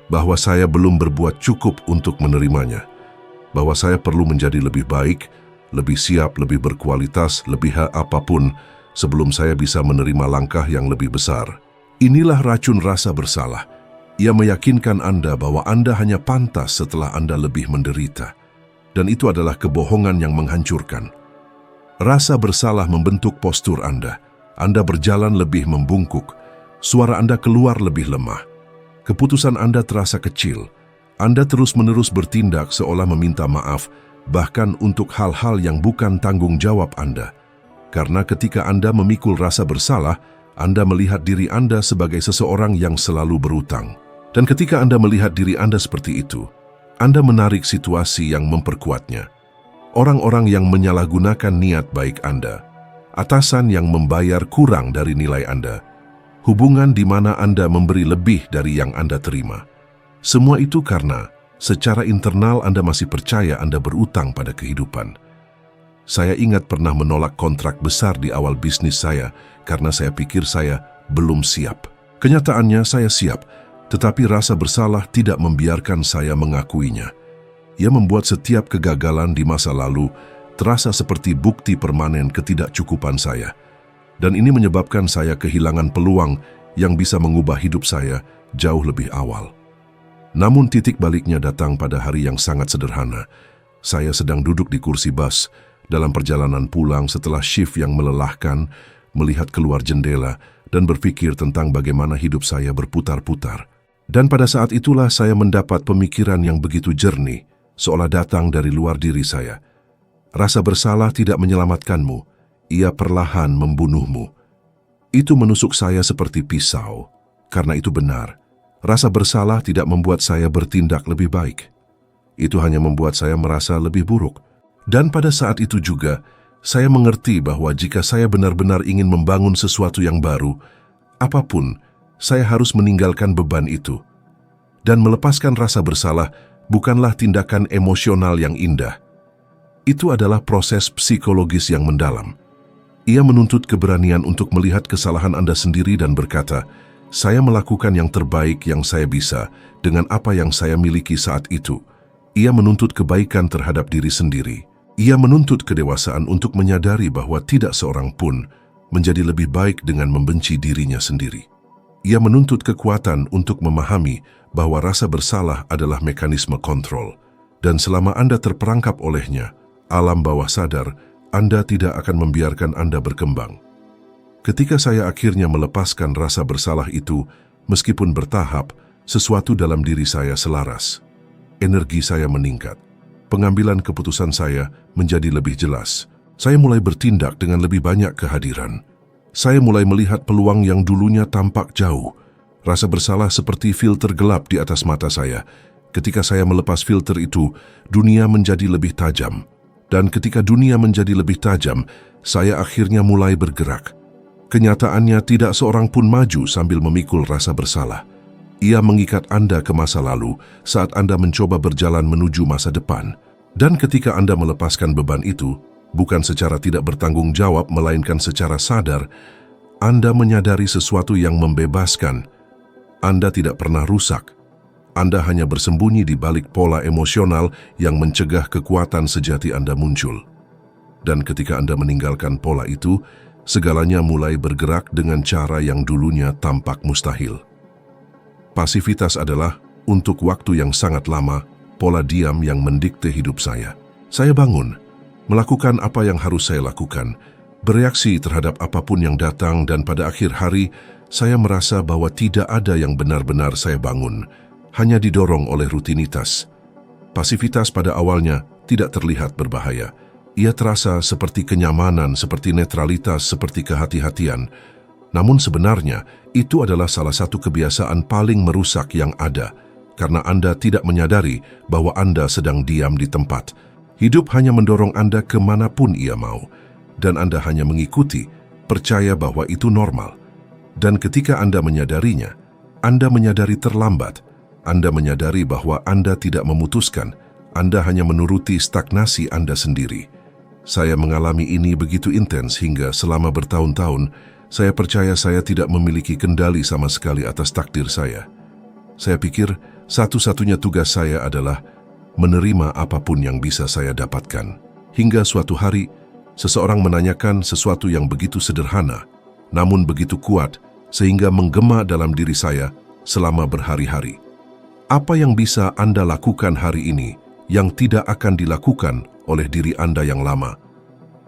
[SPEAKER 1] bahwa saya belum berbuat cukup untuk menerimanya, bahwa saya perlu menjadi lebih baik, lebih siap, lebih berkualitas, lebih apapun sebelum saya bisa menerima langkah yang lebih besar. Inilah racun rasa bersalah. Ia meyakinkan Anda bahwa Anda hanya pantas setelah Anda lebih menderita. Dan itu adalah kebohongan yang menghancurkan. Rasa bersalah membentuk postur Anda. Anda berjalan lebih membungkuk. Suara Anda keluar lebih lemah. Keputusan Anda terasa kecil. Anda terus-menerus bertindak seolah meminta maaf, bahkan untuk hal-hal yang bukan tanggung jawab Anda. Karena ketika Anda memikul rasa bersalah, Anda melihat diri Anda sebagai seseorang yang selalu berutang. Dan ketika Anda melihat diri Anda seperti itu, Anda menarik situasi yang memperkuatnya. Orang-orang yang menyalahgunakan niat baik Anda, atasan yang membayar kurang dari nilai Anda, hubungan di mana Anda memberi lebih dari yang Anda terima. Semua itu karena secara internal Anda masih percaya Anda berutang pada kehidupan. Saya ingat pernah menolak kontrak besar di awal bisnis saya karena saya pikir saya belum siap. Kenyataannya saya siap, tetapi rasa bersalah tidak membiarkan saya mengakuinya. Ia membuat setiap kegagalan di masa lalu terasa seperti bukti permanen ketidakcukupan saya. Dan ini menyebabkan saya kehilangan peluang yang bisa mengubah hidup saya jauh lebih awal. Namun titik baliknya datang pada hari yang sangat sederhana. Saya sedang duduk di kursi bus dalam perjalanan pulang setelah shift yang melelahkan, melihat keluar jendela dan berpikir tentang bagaimana hidup saya berputar-putar. Dan pada saat itulah saya mendapat pemikiran yang begitu jernih, seolah datang dari luar diri saya. Rasa bersalah tidak menyelamatkanmu, ia perlahan membunuhmu. Itu menusuk saya seperti pisau. Karena itu benar, rasa bersalah tidak membuat saya bertindak lebih baik. Itu hanya membuat saya merasa lebih buruk. Dan pada saat itu juga, saya mengerti bahwa jika saya benar-benar ingin membangun sesuatu yang baru, apapun, saya harus meninggalkan beban itu. Dan melepaskan rasa bersalah bukanlah tindakan emosional yang indah. Itu adalah proses psikologis yang mendalam. Ia menuntut keberanian untuk melihat kesalahan Anda sendiri dan berkata, saya melakukan yang terbaik yang saya bisa dengan apa yang saya miliki saat itu. Ia menuntut kebaikan terhadap diri sendiri. Ia menuntut kedewasaan untuk menyadari bahwa tidak seorang pun menjadi lebih baik dengan membenci dirinya sendiri. Ia menuntut kekuatan untuk memahami bahwa rasa bersalah adalah mekanisme kontrol. Dan selama Anda terperangkap olehnya, alam bawah sadar, Anda tidak akan membiarkan Anda berkembang. Ketika saya akhirnya melepaskan rasa bersalah itu, meskipun bertahap, sesuatu dalam diri saya selaras. Energi saya meningkat. Pengambilan keputusan saya menjadi lebih jelas. Saya mulai bertindak dengan lebih banyak kehadiran. Saya mulai melihat peluang yang dulunya tampak jauh. Rasa bersalah seperti filter gelap di atas mata saya. Ketika saya melepas filter itu, dunia menjadi lebih tajam. Dan ketika dunia menjadi lebih tajam, saya akhirnya mulai bergerak. Kenyataannya tidak seorang pun maju sambil memikul rasa bersalah. Ia mengikat Anda ke masa lalu saat Anda mencoba berjalan menuju masa depan. Dan ketika Anda melepaskan beban itu, bukan secara tidak bertanggung jawab melainkan secara sadar, Anda menyadari sesuatu yang membebaskan. Anda tidak pernah rusak. Anda hanya bersembunyi di balik pola emosional yang mencegah kekuatan sejati Anda muncul. Dan ketika Anda meninggalkan pola itu, segalanya mulai bergerak dengan cara yang dulunya tampak mustahil. Pasivitas adalah, untuk waktu yang sangat lama, pola diam yang mendikte hidup saya. Saya bangun, melakukan apa yang harus saya lakukan, bereaksi terhadap apapun yang datang, dan pada akhir hari, saya merasa bahwa tidak ada yang benar-benar saya bangun, hanya didorong oleh rutinitas. Pasivitas pada awalnya tidak terlihat berbahaya. Ia terasa seperti kenyamanan, seperti netralitas, seperti kehati-hatian. Namun sebenarnya, itu adalah salah satu kebiasaan paling merusak yang ada, karena Anda tidak menyadari bahwa Anda sedang diam di tempat. Hidup hanya mendorong Anda kemanapun ia mau, dan Anda hanya mengikuti, percaya bahwa itu normal. Dan ketika Anda menyadarinya, Anda menyadari terlambat. Anda menyadari bahwa Anda tidak memutuskan, Anda hanya menuruti stagnasi Anda sendiri. Saya mengalami ini begitu intens hingga selama bertahun-tahun, saya percaya saya tidak memiliki kendali sama sekali atas takdir saya. Saya pikir satu-satunya tugas saya adalah menerima apapun yang bisa saya dapatkan. Hingga suatu hari, seseorang menanyakan sesuatu yang begitu sederhana, namun begitu kuat, sehingga menggema dalam diri saya selama berhari-hari. Apa yang bisa Anda lakukan hari ini yang tidak akan dilakukan oleh diri Anda yang lama?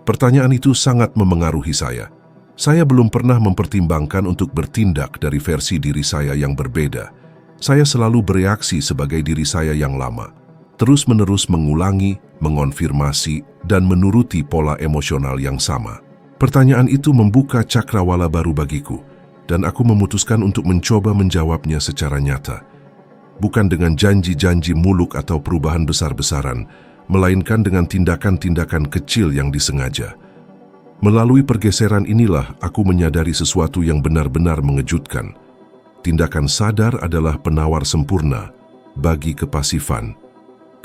[SPEAKER 1] Pertanyaan itu sangat memengaruhi saya. Saya belum pernah mempertimbangkan untuk bertindak dari versi diri saya yang berbeda. Saya selalu bereaksi sebagai diri saya yang lama, terus-menerus mengulangi, mengonfirmasi, dan menuruti pola emosional yang sama. Pertanyaan itu membuka cakrawala baru bagiku, dan aku memutuskan untuk mencoba menjawabnya secara nyata. Bukan dengan janji-janji muluk atau perubahan besar-besaran, melainkan dengan tindakan-tindakan kecil yang disengaja. Melalui pergeseran inilah aku menyadari sesuatu yang benar-benar mengejutkan. Tindakan sadar adalah penawar sempurna bagi kepasifan.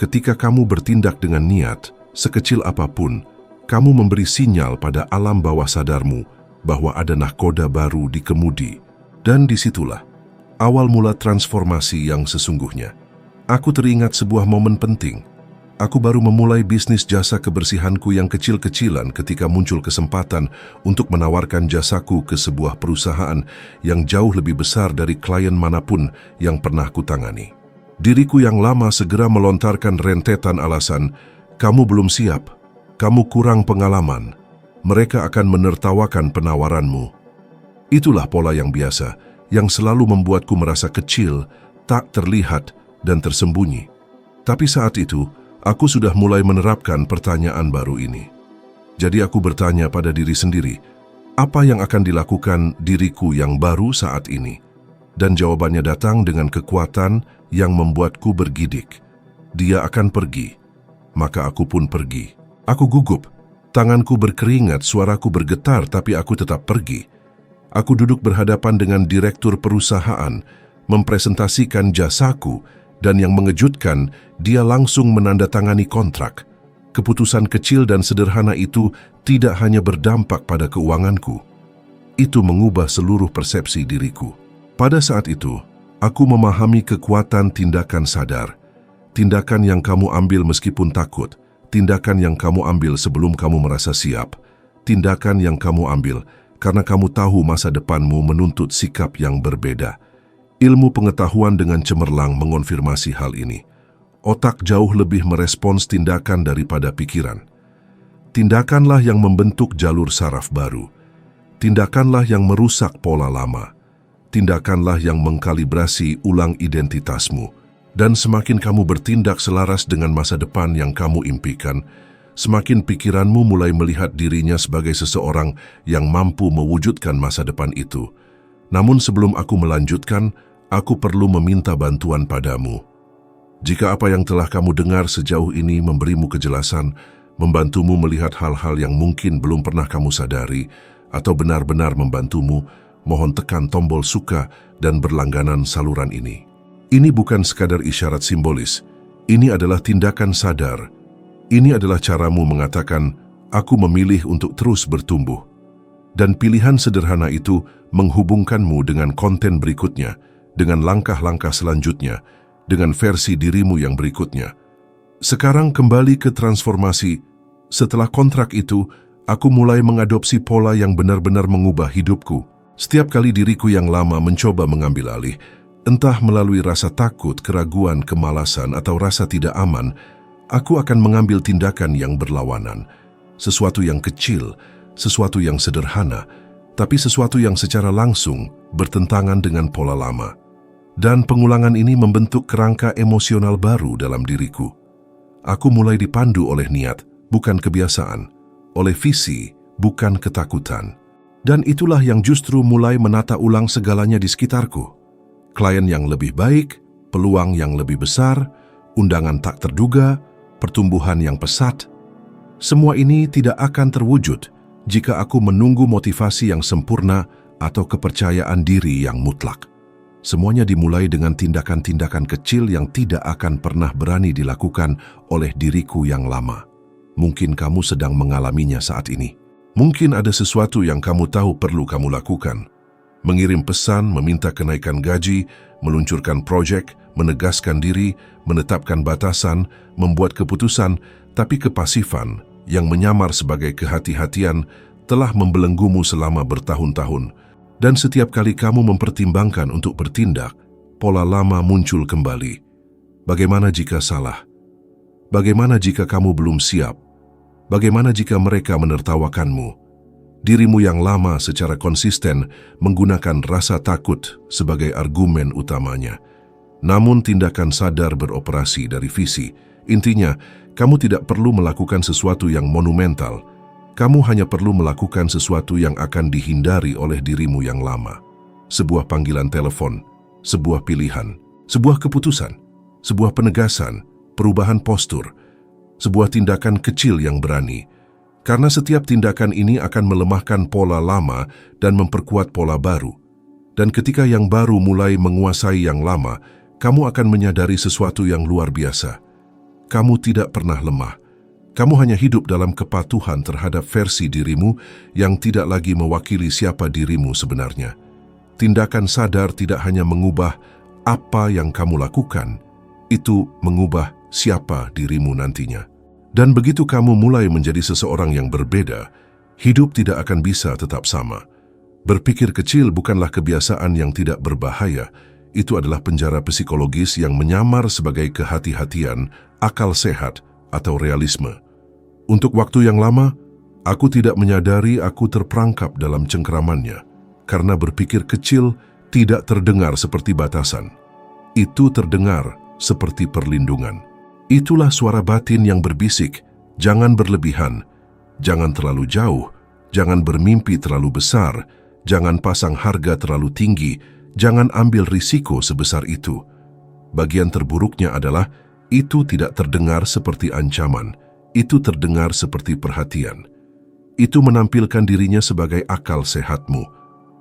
[SPEAKER 1] Ketika kamu bertindak dengan niat, sekecil apapun, kamu memberi sinyal pada alam bawah sadarmu bahwa ada nahkoda baru di kemudi. Dan disitulah awal mula transformasi yang sesungguhnya. Aku teringat sebuah momen penting. Aku baru memulai bisnis jasa kebersihanku yang kecil-kecilan ketika muncul kesempatan untuk menawarkan jasaku ke sebuah perusahaan yang jauh lebih besar dari klien manapun yang pernah kutangani. Diriku yang lama segera melontarkan rentetan alasan, "Kamu belum siap, kamu kurang pengalaman, mereka akan menertawakan penawaranmu." Itulah pola yang biasa, yang selalu membuatku merasa kecil, tak terlihat, dan tersembunyi. Tapi saat itu, aku sudah mulai menerapkan pertanyaan baru ini. Jadi aku bertanya pada diri sendiri, apa yang akan dilakukan diriku yang baru saat ini? Dan jawabannya datang dengan kekuatan yang membuatku bergidik. Dia akan pergi, maka aku pun pergi. Aku gugup, tanganku berkeringat, suaraku bergetar, tapi aku tetap pergi. Aku duduk berhadapan dengan direktur perusahaan, mempresentasikan jasaku, dan yang mengejutkan, dia langsung menandatangani kontrak. Keputusan kecil dan sederhana itu tidak hanya berdampak pada keuanganku. Itu mengubah seluruh persepsi diriku. Pada saat itu, aku memahami kekuatan tindakan sadar. Tindakan yang kamu ambil meskipun takut, tindakan yang kamu ambil sebelum kamu merasa siap, tindakan yang kamu ambil karena kamu tahu masa depanmu menuntut sikap yang berbeda. Ilmu pengetahuan dengan cemerlang mengonfirmasi hal ini. Otak jauh lebih merespons tindakan daripada pikiran. Tindakanlah yang membentuk jalur saraf baru. Tindakanlah yang merusak pola lama. Tindakanlah yang mengkalibrasi ulang identitasmu. Dan semakin kamu bertindak selaras dengan masa depan yang kamu impikan, semakin pikiranmu mulai melihat dirinya sebagai seseorang yang mampu mewujudkan masa depan itu. Namun sebelum aku melanjutkan, aku perlu meminta bantuan padamu. Jika apa yang telah kamu dengar sejauh ini memberimu kejelasan, membantumu melihat hal-hal yang mungkin belum pernah kamu sadari, atau benar-benar membantumu, mohon tekan tombol suka dan berlangganan saluran ini. Ini bukan sekadar isyarat simbolis, ini adalah tindakan sadar. Ini adalah caramu mengatakan, aku memilih untuk terus bertumbuh. Dan pilihan sederhana itu menghubungkanmu dengan konten berikutnya, dengan langkah-langkah selanjutnya, dengan versi dirimu yang berikutnya. Sekarang kembali ke transformasi. Setelah kontrak itu, aku mulai mengadopsi pola yang benar-benar mengubah hidupku. Setiap kali diriku yang lama mencoba mengambil alih, entah melalui rasa takut, keraguan, kemalasan, atau rasa tidak aman, aku akan mengambil tindakan yang berlawanan. Sesuatu yang kecil, sesuatu yang sederhana, tapi sesuatu yang secara langsung bertentangan dengan pola lama. Dan pengulangan ini membentuk kerangka emosional baru dalam diriku. Aku mulai dipandu oleh niat, bukan kebiasaan, oleh visi, bukan ketakutan. Dan itulah yang justru mulai menata ulang segalanya di sekitarku. Klien yang lebih baik, peluang yang lebih besar, undangan tak terduga, pertumbuhan yang pesat. Semua ini tidak akan terwujud jika aku menunggu motivasi yang sempurna atau kepercayaan diri yang mutlak. Semuanya dimulai dengan tindakan-tindakan kecil yang tidak akan pernah berani dilakukan oleh diriku yang lama. Mungkin kamu sedang mengalaminya saat ini. Mungkin ada sesuatu yang kamu tahu perlu kamu lakukan. Mengirim pesan, meminta kenaikan gaji, meluncurkan proyek, menegaskan diri, menetapkan batasan, membuat keputusan, tapi kepasifan yang menyamar sebagai kehati-hatian telah membelenggumu selama bertahun-tahun. Dan setiap kali kamu mempertimbangkan untuk bertindak, pola lama muncul kembali. Bagaimana jika salah? Bagaimana jika kamu belum siap? Bagaimana jika mereka menertawakanmu? Dirimu yang lama secara konsisten menggunakan rasa takut sebagai argumen utamanya. Namun tindakan sadar beroperasi dari visi. Intinya, kamu tidak perlu melakukan sesuatu yang monumental. Kamu hanya perlu melakukan sesuatu yang akan dihindari oleh dirimu yang lama. Sebuah panggilan telepon, sebuah pilihan, sebuah keputusan, sebuah penegasan, perubahan postur, sebuah tindakan kecil yang berani. Karena setiap tindakan ini akan melemahkan pola lama dan memperkuat pola baru. Dan ketika yang baru mulai menguasai yang lama, kamu akan menyadari sesuatu yang luar biasa. Kamu tidak pernah lemah. Kamu hanya hidup dalam kepatuhan terhadap versi dirimu yang tidak lagi mewakili siapa dirimu sebenarnya. Tindakan sadar tidak hanya mengubah apa yang kamu lakukan, itu mengubah siapa dirimu nantinya. Dan begitu kamu mulai menjadi seseorang yang berbeda, hidup tidak akan bisa tetap sama. Berpikir kecil bukanlah kebiasaan yang tidak berbahaya, itu adalah penjara psikologis yang menyamar sebagai kehati-hatian, akal sehat, atau realisme. Untuk waktu yang lama, aku tidak menyadari aku terperangkap dalam cengkeramannya, karena berpikir kecil tidak terdengar seperti batasan. Itu terdengar seperti perlindungan. Itulah suara batin yang berbisik, jangan berlebihan, jangan terlalu jauh, jangan bermimpi terlalu besar, jangan pasang harga terlalu tinggi, jangan ambil risiko sebesar itu. Bagian terburuknya adalah, itu tidak terdengar seperti ancaman, itu terdengar seperti perhatian. Itu menampilkan dirinya sebagai akal sehatmu.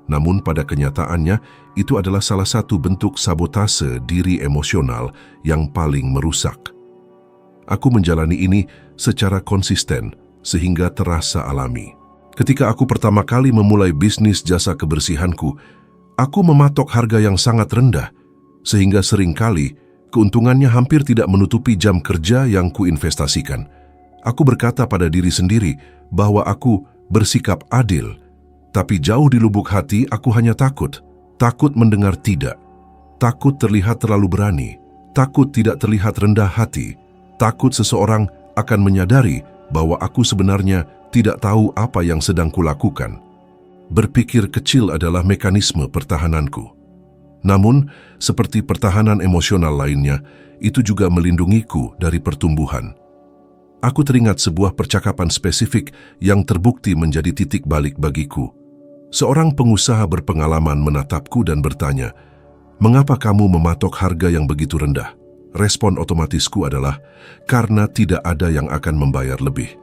[SPEAKER 1] Namun pada kenyataannya, itu adalah salah satu bentuk sabotase diri emosional yang paling merusak. Aku menjalani ini secara konsisten sehingga terasa alami. Ketika aku pertama kali memulai bisnis jasa kebersihanku, aku mematok harga yang sangat rendah, sehingga seringkali keuntungannya hampir tidak menutupi jam kerja yang kuinvestasikan. Aku berkata pada diri sendiri bahwa aku bersikap adil, tapi jauh di lubuk hati aku hanya takut. Takut mendengar tidak, takut terlihat terlalu berani, takut tidak terlihat rendah hati, takut seseorang akan menyadari bahwa aku sebenarnya tidak tahu apa yang sedang kulakukan. Berpikir kecil adalah mekanisme pertahananku. Namun, seperti pertahanan emosional lainnya, itu juga melindungiku dari pertumbuhan. Aku teringat sebuah percakapan spesifik yang terbukti menjadi titik balik bagiku. Seorang pengusaha berpengalaman menatapku dan bertanya, "Mengapa kamu mematok harga yang begitu rendah?" Respon otomatisku adalah, "Karena tidak ada yang akan membayar lebih."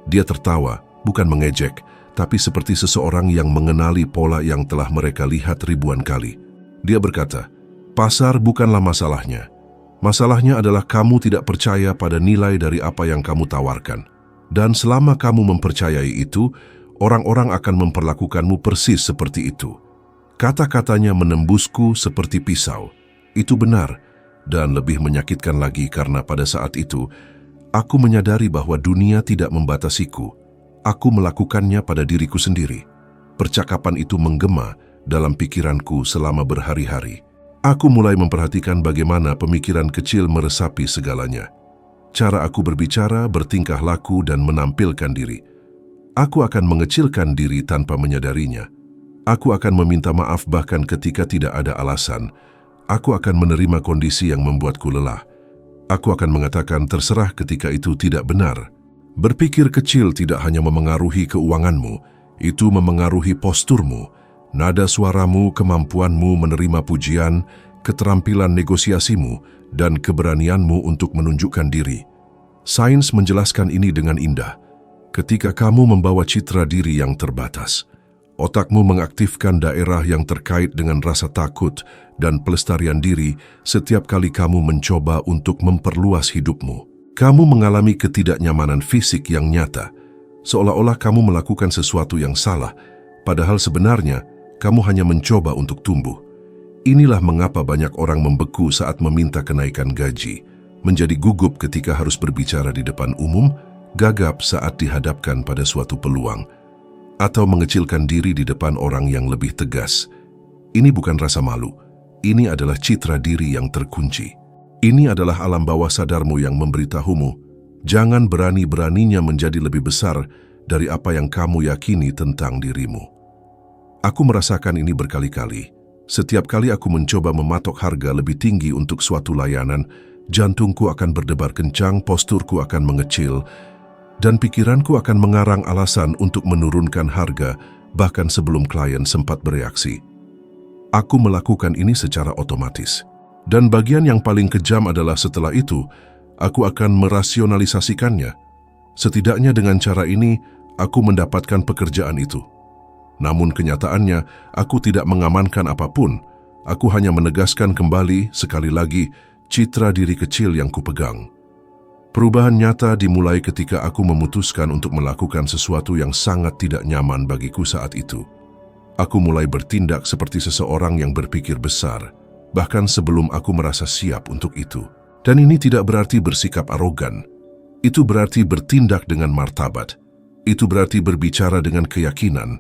[SPEAKER 1] Dia tertawa, bukan mengejek, tapi seperti seseorang yang mengenali pola yang telah mereka lihat ribuan kali. Dia berkata, "Pasar bukanlah masalahnya. Masalahnya adalah kamu tidak percaya pada nilai dari apa yang kamu tawarkan. Dan selama kamu mempercayai itu, orang-orang akan memperlakukanmu persis seperti itu." Kata-katanya menembusku seperti pisau. Itu benar, dan lebih menyakitkan lagi karena pada saat itu, aku menyadari bahwa dunia tidak membatasiku. Aku melakukannya pada diriku sendiri. Percakapan itu menggema dalam pikiranku selama berhari-hari. Aku mulai memperhatikan bagaimana pemikiran kecil meresapi segalanya. Cara aku berbicara, bertingkah laku, dan menampilkan diri. Aku akan mengecilkan diri tanpa menyadarinya. Aku akan meminta maaf bahkan ketika tidak ada alasan. Aku akan menerima kondisi yang membuatku lelah. Aku akan mengatakan terserah ketika itu tidak benar. Berpikir kecil tidak hanya memengaruhi keuanganmu, itu memengaruhi posturmu, nada suaramu, kemampuanmu menerima pujian, keterampilan negosiasimu, dan keberanianmu untuk menunjukkan diri. Sains menjelaskan ini dengan indah. Ketika kamu membawa citra diri yang terbatas, otakmu mengaktifkan daerah yang terkait dengan rasa takut dan pelestarian diri setiap kali kamu mencoba untuk memperluas hidupmu. Kamu mengalami ketidaknyamanan fisik yang nyata, seolah-olah kamu melakukan sesuatu yang salah, padahal sebenarnya kamu hanya mencoba untuk tumbuh. Inilah mengapa banyak orang membeku saat meminta kenaikan gaji, menjadi gugup ketika harus berbicara di depan umum, gagap saat dihadapkan pada suatu peluang, atau mengecilkan diri di depan orang yang lebih tegas. Ini bukan rasa malu, ini adalah citra diri yang terkunci. Ini adalah alam bawah sadarmu yang memberitahumu, jangan berani-beraninya menjadi lebih besar dari apa yang kamu yakini tentang dirimu. Aku merasakan ini berkali-kali. Setiap kali aku mencoba mematok harga lebih tinggi untuk suatu layanan, jantungku akan berdebar kencang, posturku akan mengecil, dan pikiranku akan mengarang alasan untuk menurunkan harga bahkan sebelum klien sempat bereaksi. Aku melakukan ini secara otomatis. Dan bagian yang paling kejam adalah setelah itu, aku akan merasionalisasikannya. Setidaknya dengan cara ini, aku mendapatkan pekerjaan itu. Namun kenyataannya, aku tidak mengamankan apapun. Aku hanya menegaskan kembali, sekali lagi, citra diri kecil yang kupegang. Perubahan nyata dimulai ketika aku memutuskan untuk melakukan sesuatu yang sangat tidak nyaman bagiku saat itu. Aku mulai bertindak seperti seseorang yang berpikir besar, bahkan sebelum aku merasa siap untuk itu. Dan ini tidak berarti bersikap arogan. Itu berarti bertindak dengan martabat. Itu berarti berbicara dengan keyakinan.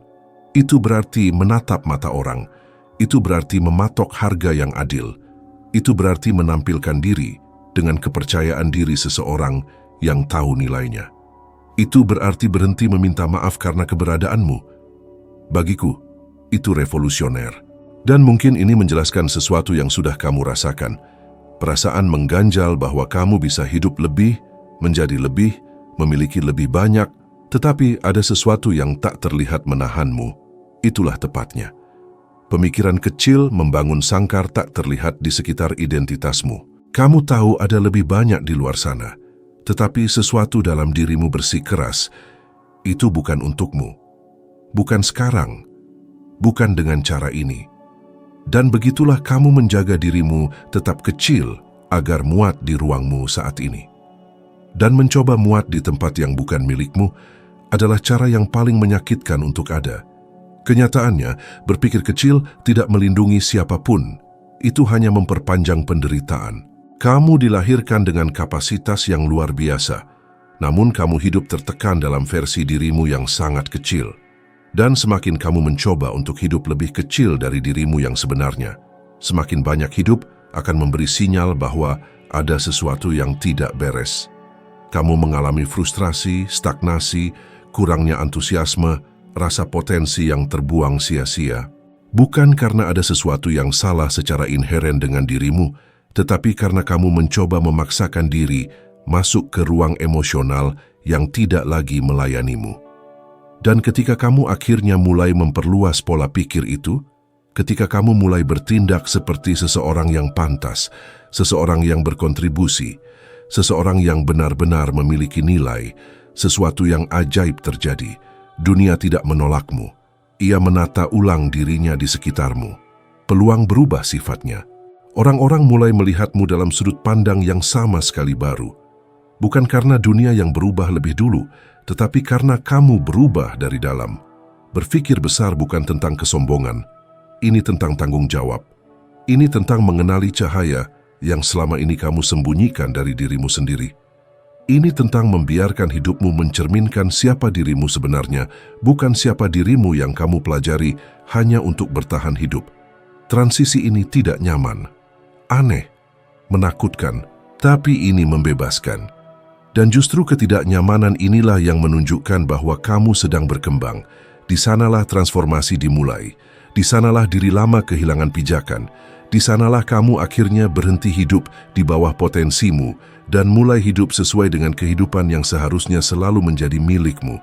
[SPEAKER 1] Itu berarti menatap mata orang. Itu berarti mematok harga yang adil. Itu berarti menampilkan diri dengan kepercayaan diri seseorang yang tahu nilainya. Itu berarti berhenti meminta maaf karena keberadaanmu. Bagiku, itu revolusioner. Dan mungkin ini menjelaskan sesuatu yang sudah kamu rasakan. Perasaan mengganjal bahwa kamu bisa hidup lebih, menjadi lebih, memiliki lebih banyak, tetapi ada sesuatu yang tak terlihat menahanmu. Itulah tepatnya. Pemikiran kecil membangun sangkar tak terlihat di sekitar identitasmu. Kamu tahu ada lebih banyak di luar sana, tetapi sesuatu dalam dirimu bersikeras, itu bukan untukmu. Bukan sekarang, bukan dengan cara ini. Dan begitulah kamu menjaga dirimu tetap kecil agar muat di ruangmu saat ini. Dan mencoba muat di tempat yang bukan milikmu adalah cara yang paling menyakitkan untuk ada. Kenyataannya, berpikir kecil tidak melindungi siapapun. Itu hanya memperpanjang penderitaan. Kamu dilahirkan dengan kapasitas yang luar biasa, namun kamu hidup tertekan dalam versi dirimu yang sangat kecil. Dan semakin kamu mencoba untuk hidup lebih kecil dari dirimu yang sebenarnya, semakin banyak hidup akan memberi sinyal bahwa ada sesuatu yang tidak beres. Kamu mengalami frustrasi, stagnasi, kurangnya antusiasme, rasa potensi yang terbuang sia-sia. Bukan karena ada sesuatu yang salah secara inheren dengan dirimu, tetapi karena kamu mencoba memaksakan diri masuk ke ruang emosional yang tidak lagi melayanimu. Dan ketika kamu akhirnya mulai memperluas pola pikir itu, ketika kamu mulai bertindak seperti seseorang yang pantas, seseorang yang berkontribusi, seseorang yang benar-benar memiliki nilai, sesuatu yang ajaib terjadi. Dunia tidak menolakmu. Ia menata ulang dirinya di sekitarmu. Peluang berubah sifatnya. Orang-orang mulai melihatmu dalam sudut pandang yang sama sekali baru. Bukan karena dunia yang berubah lebih dulu, tetapi karena kamu berubah dari dalam. Berpikir besar bukan tentang kesombongan. Ini tentang tanggung jawab. Ini tentang mengenali cahaya yang selama ini kamu sembunyikan dari dirimu sendiri. Ini tentang membiarkan hidupmu mencerminkan siapa dirimu sebenarnya, bukan siapa dirimu yang kamu pelajari hanya untuk bertahan hidup. Transisi ini tidak nyaman, aneh, menakutkan, tapi ini membebaskan. Dan justru ketidaknyamanan inilah yang menunjukkan bahwa kamu sedang berkembang. Di sanalah transformasi dimulai. Di sanalah diri lama kehilangan pijakan. Di sanalah kamu akhirnya berhenti hidup di bawah potensimu dan mulai hidup sesuai dengan kehidupan yang seharusnya selalu menjadi milikmu.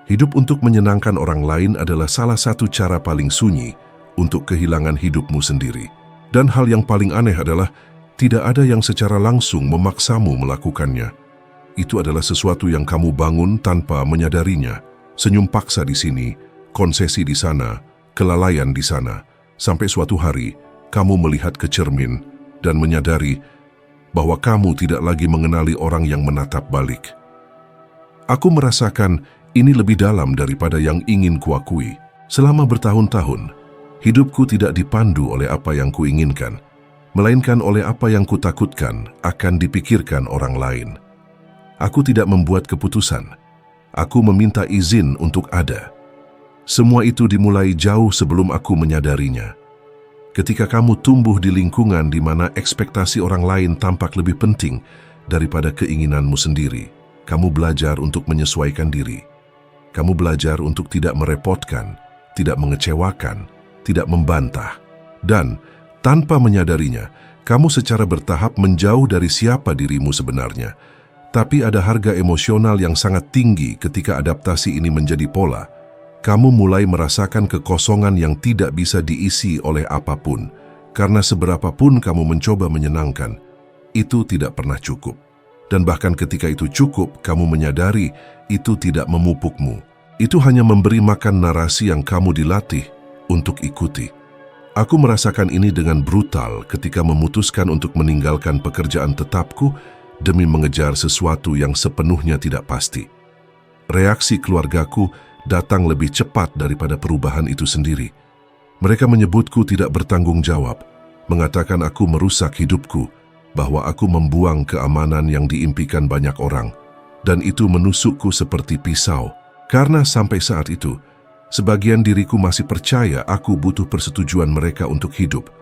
[SPEAKER 1] Hidup untuk menyenangkan orang lain adalah salah satu cara paling sunyi untuk kehilangan hidupmu sendiri. Dan hal yang paling aneh adalah tidak ada yang secara langsung memaksamu melakukannya. Itu adalah sesuatu yang kamu bangun tanpa menyadarinya. Senyum paksa di sini, konsesi di sana, kelalaian di sana, sampai suatu hari kamu melihat ke cermin dan menyadari bahwa kamu tidak lagi mengenali orang yang menatap balik. Aku merasakan ini lebih dalam daripada yang ingin kuakui. Selama bertahun-tahun, hidupku tidak dipandu oleh apa yang kuinginkan, melainkan oleh apa yang kutakutkan akan dipikirkan orang lain. Aku tidak membuat keputusan. Aku meminta izin untuk ada. Semua itu dimulai jauh sebelum aku menyadarinya. Ketika kamu tumbuh di lingkungan di mana ekspektasi orang lain tampak lebih penting daripada keinginanmu sendiri, kamu belajar untuk menyesuaikan diri. Kamu belajar untuk tidak merepotkan, tidak mengecewakan, tidak membantah. Dan tanpa menyadarinya, kamu secara bertahap menjauh dari siapa dirimu sebenarnya. Tapi ada harga emosional yang sangat tinggi ketika adaptasi ini menjadi pola. Kamu mulai merasakan kekosongan yang tidak bisa diisi oleh apapun, karena seberapapun kamu mencoba menyenangkan, itu tidak pernah cukup. Dan bahkan ketika itu cukup, kamu menyadari itu tidak memupukmu. Itu hanya memberi makan narasi yang kamu dilatih untuk ikuti. Aku merasakan ini dengan brutal ketika memutuskan untuk meninggalkan pekerjaan tetapku demi mengejar sesuatu yang sepenuhnya tidak pasti. Reaksi keluargaku datang lebih cepat daripada perubahan itu sendiri. Mereka menyebutku tidak bertanggung jawab, mengatakan aku merusak hidupku, bahwa aku membuang keamanan yang diimpikan banyak orang, dan itu menusukku seperti pisau. Karena sampai saat itu, sebagian diriku masih percaya aku butuh persetujuan mereka untuk hidup.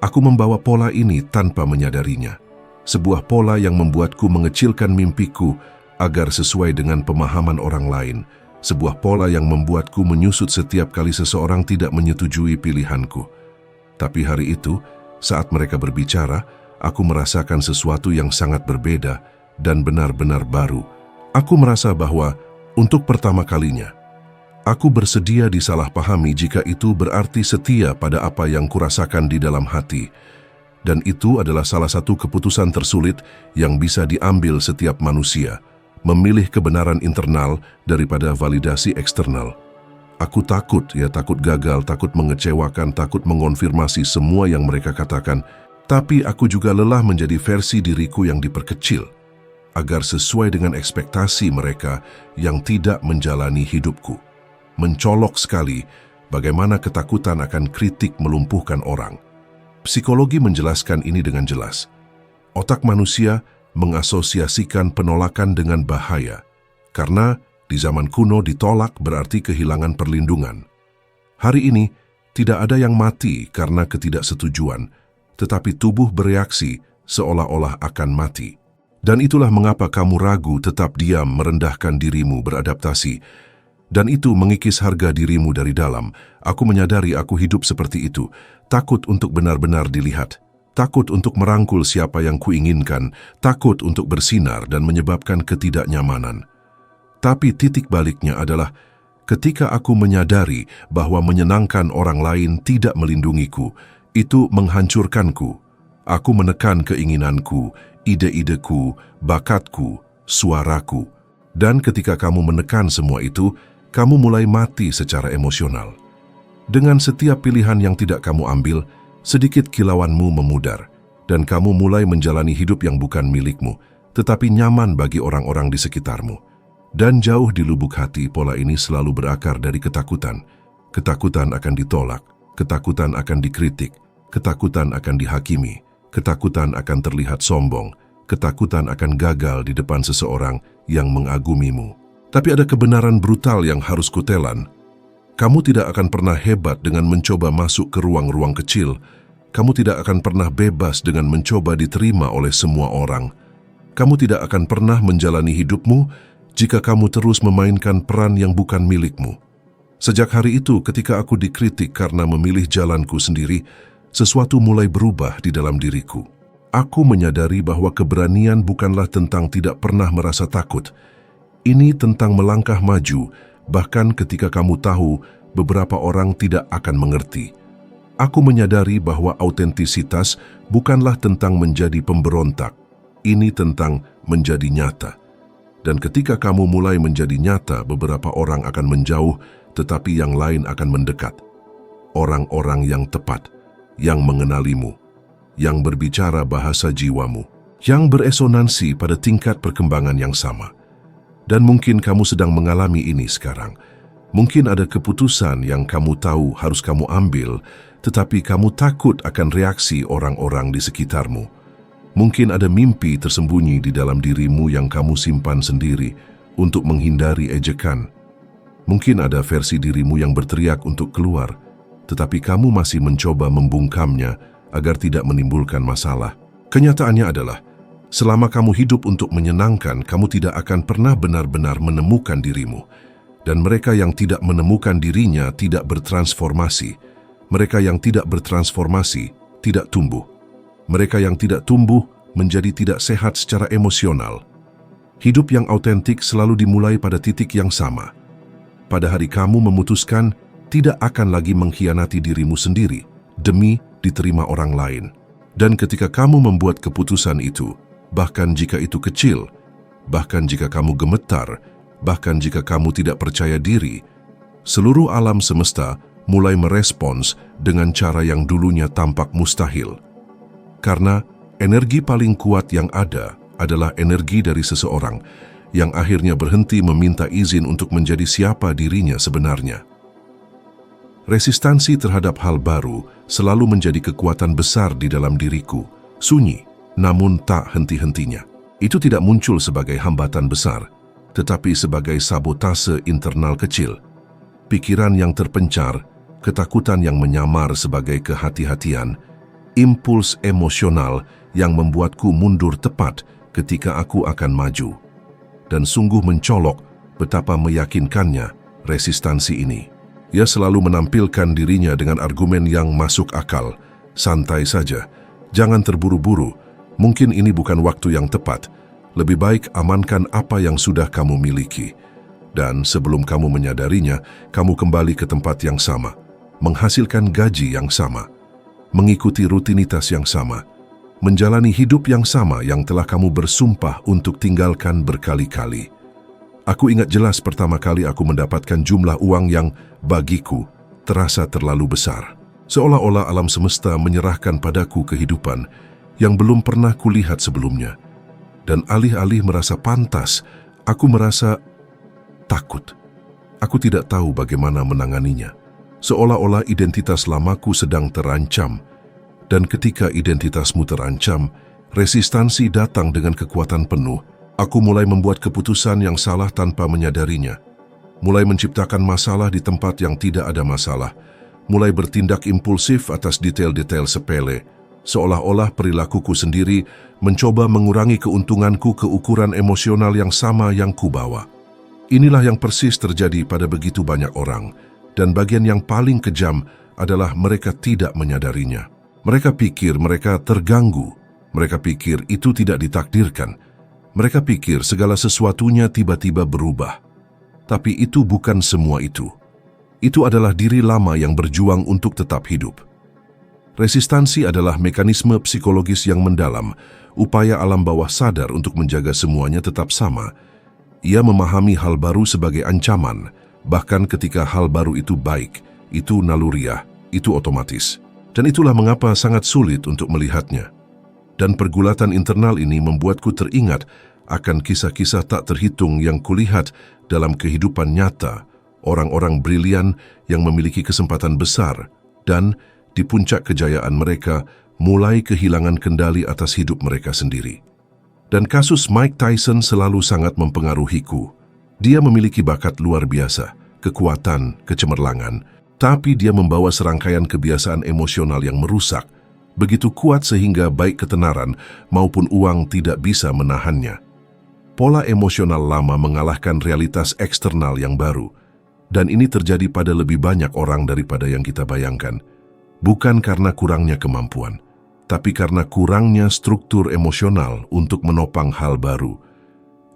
[SPEAKER 1] Aku membawa pola ini tanpa menyadarinya. Sebuah pola yang membuatku mengecilkan mimpiku agar sesuai dengan pemahaman orang lain. Sebuah pola yang membuatku menyusut setiap kali seseorang tidak menyetujui pilihanku. Tapi hari itu, saat mereka berbicara, aku merasakan sesuatu yang sangat berbeda dan benar-benar baru. Aku merasa bahwa untuk pertama kalinya, aku bersedia disalahpahami jika itu berarti setia pada apa yang kurasakan di dalam hati. Dan itu adalah salah satu keputusan tersulit yang bisa diambil setiap manusia, memilih kebenaran internal daripada validasi eksternal. Aku takut gagal, takut mengecewakan, takut mengonfirmasi semua yang mereka katakan, tapi aku juga lelah menjadi versi diriku yang diperkecil, agar sesuai dengan ekspektasi mereka yang tidak menjalani hidupku. Mencolok sekali bagaimana ketakutan akan kritik melumpuhkan orang. Psikologi menjelaskan ini dengan jelas. Otak manusia mengasosiasikan penolakan dengan bahaya, karena di zaman kuno ditolak berarti kehilangan perlindungan. Hari ini tidak ada yang mati karena ketidaksetujuan, tetapi tubuh bereaksi seolah-olah akan mati. Dan itulah mengapa kamu ragu, tetap diam, merendahkan dirimu, beradaptasi. Dan itu mengikis harga dirimu dari dalam. Aku menyadari aku hidup seperti itu, takut untuk benar-benar dilihat, takut untuk merangkul siapa yang kuinginkan, takut untuk bersinar dan menyebabkan ketidaknyamanan. Tapi titik baliknya adalah ketika aku menyadari bahwa menyenangkan orang lain tidak melindungiku, itu menghancurkanku. Aku menekan keinginanku, ide-ideku, bakatku, suaraku. Dan ketika kamu menekan semua itu, kamu mulai mati secara emosional. Dengan setiap pilihan yang tidak kamu ambil, sedikit kilauanmu memudar, dan kamu mulai menjalani hidup yang bukan milikmu, tetapi nyaman bagi orang-orang di sekitarmu. Dan jauh di lubuk hati, pola ini selalu berakar dari ketakutan. Ketakutan akan ditolak, ketakutan akan dikritik, ketakutan akan dihakimi, ketakutan akan terlihat sombong, ketakutan akan gagal di depan seseorang yang mengagumimu. Tapi ada kebenaran brutal yang harus kutelan. Kamu tidak akan pernah hebat dengan mencoba masuk ke ruang-ruang kecil. Kamu tidak akan pernah bebas dengan mencoba diterima oleh semua orang. Kamu tidak akan pernah menjalani hidupmu jika kamu terus memainkan peran yang bukan milikmu. Sejak hari itu, ketika aku dikritik karena memilih jalanku sendiri, sesuatu mulai berubah di dalam diriku. Aku menyadari bahwa keberanian bukanlah tentang tidak pernah merasa takut. Ini tentang melangkah maju, bahkan ketika kamu tahu beberapa orang tidak akan mengerti. Aku menyadari bahwa autentisitas bukanlah tentang menjadi pemberontak. Ini tentang menjadi nyata. Dan ketika kamu mulai menjadi nyata, beberapa orang akan menjauh, tetapi yang lain akan mendekat. Orang-orang yang tepat, yang mengenalimu, yang berbicara bahasa jiwamu, yang beresonansi pada tingkat perkembangan yang sama. Dan mungkin kamu sedang mengalami ini sekarang. Mungkin ada keputusan yang kamu tahu harus kamu ambil, tetapi kamu takut akan reaksi orang-orang di sekitarmu. Mungkin ada mimpi tersembunyi di dalam dirimu yang kamu simpan sendiri untuk menghindari ejekan. Mungkin ada versi dirimu yang berteriak untuk keluar, tetapi kamu masih mencoba membungkamnya agar tidak menimbulkan masalah. Kenyataannya adalah, selama kamu hidup untuk menyenangkan, kamu tidak akan pernah benar-benar menemukan dirimu. Dan mereka yang tidak menemukan dirinya tidak bertransformasi. Mereka yang tidak bertransformasi tidak tumbuh. Mereka yang tidak tumbuh menjadi tidak sehat secara emosional. Hidup yang autentik selalu dimulai pada titik yang sama. Pada hari kamu memutuskan tidak akan lagi mengkhianati dirimu sendiri demi diterima orang lain. Dan ketika kamu membuat keputusan itu, bahkan jika itu kecil, bahkan jika kamu gemetar, bahkan jika kamu tidak percaya diri, seluruh alam semesta mulai merespons dengan cara yang dulunya tampak mustahil. Karena energi paling kuat yang ada adalah energi dari seseorang yang akhirnya berhenti meminta izin untuk menjadi siapa dirinya sebenarnya. Resistansi terhadap hal baru selalu menjadi kekuatan besar di dalam diriku, sunyi, namun tak henti-hentinya. Itu tidak muncul sebagai hambatan besar, tetapi sebagai sabotase internal kecil. Pikiran yang terpencar, ketakutan yang menyamar sebagai kehati-hatian, impuls emosional yang membuatku mundur tepat ketika aku akan maju. Dan sungguh mencolok betapa meyakinkannya resistansi ini. Ia selalu menampilkan dirinya dengan argumen yang masuk akal. Santai saja, jangan terburu-buru, mungkin ini bukan waktu yang tepat. Lebih baik amankan apa yang sudah kamu miliki. Dan sebelum kamu menyadarinya, kamu kembali ke tempat yang sama, menghasilkan gaji yang sama, mengikuti rutinitas yang sama, menjalani hidup yang sama yang telah kamu bersumpah untuk tinggalkan berkali-kali. Aku ingat jelas pertama kali aku mendapatkan jumlah uang yang bagiku terasa terlalu besar. Seolah-olah alam semesta menyerahkan padaku kehidupan yang belum pernah kulihat sebelumnya. Dan alih-alih merasa pantas, aku merasa takut. Aku tidak tahu bagaimana menanganinya. Seolah-olah identitas lamaku sedang terancam. Dan ketika identitasmu terancam, resistansi datang dengan kekuatan penuh. Aku mulai membuat keputusan yang salah tanpa menyadarinya. Mulai menciptakan masalah di tempat yang tidak ada masalah. Mulai bertindak impulsif atas detail-detail sepele. Seolah-olah perilakuku sendiri mencoba mengurangi keuntunganku ke ukuran emosional yang sama yang kubawa. Inilah yang persis terjadi pada begitu banyak orang. Dan bagian yang paling kejam adalah mereka tidak menyadarinya. Mereka pikir mereka terganggu. Mereka pikir itu tidak ditakdirkan. Mereka pikir segala sesuatunya tiba-tiba berubah. Tapi itu bukan semua itu. Itu adalah diri lama yang berjuang untuk tetap hidup. Resistansi adalah mekanisme psikologis yang mendalam, upaya alam bawah sadar untuk menjaga semuanya tetap sama. Ia memahami hal baru sebagai ancaman, bahkan ketika hal baru itu baik, itu naluriah, itu otomatis. Dan itulah mengapa sangat sulit untuk melihatnya. Dan pergulatan internal ini membuatku teringat akan kisah-kisah tak terhitung yang kulihat dalam kehidupan nyata, orang-orang brilian yang memiliki kesempatan besar dan di puncak kejayaan mereka mulai kehilangan kendali atas hidup mereka sendiri. Dan kasus Mike Tyson selalu sangat mempengaruhiku. Dia memiliki bakat luar biasa, kekuatan, kecemerlangan, tapi dia membawa serangkaian kebiasaan emosional yang merusak, begitu kuat sehingga baik ketenaran maupun uang tidak bisa menahannya. Pola emosional lama mengalahkan realitas eksternal yang baru, dan ini terjadi pada lebih banyak orang daripada yang kita bayangkan. Bukan karena kurangnya kemampuan, tapi karena kurangnya struktur emosional untuk menopang hal baru.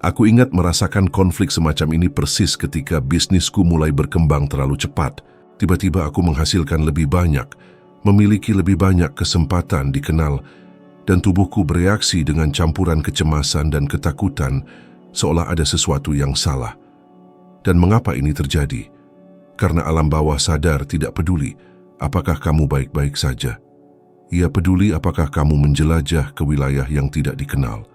[SPEAKER 1] Aku ingat merasakan konflik semacam ini persis ketika bisnisku mulai berkembang terlalu cepat. Tiba-tiba aku menghasilkan lebih banyak, memiliki lebih banyak kesempatan dikenal, dan tubuhku bereaksi dengan campuran kecemasan dan ketakutan seolah ada sesuatu yang salah. Dan mengapa ini terjadi? Karena alam bawah sadar tidak peduli apakah kamu baik-baik saja. Ia peduli apakah kamu menjelajah ke wilayah yang tidak dikenal.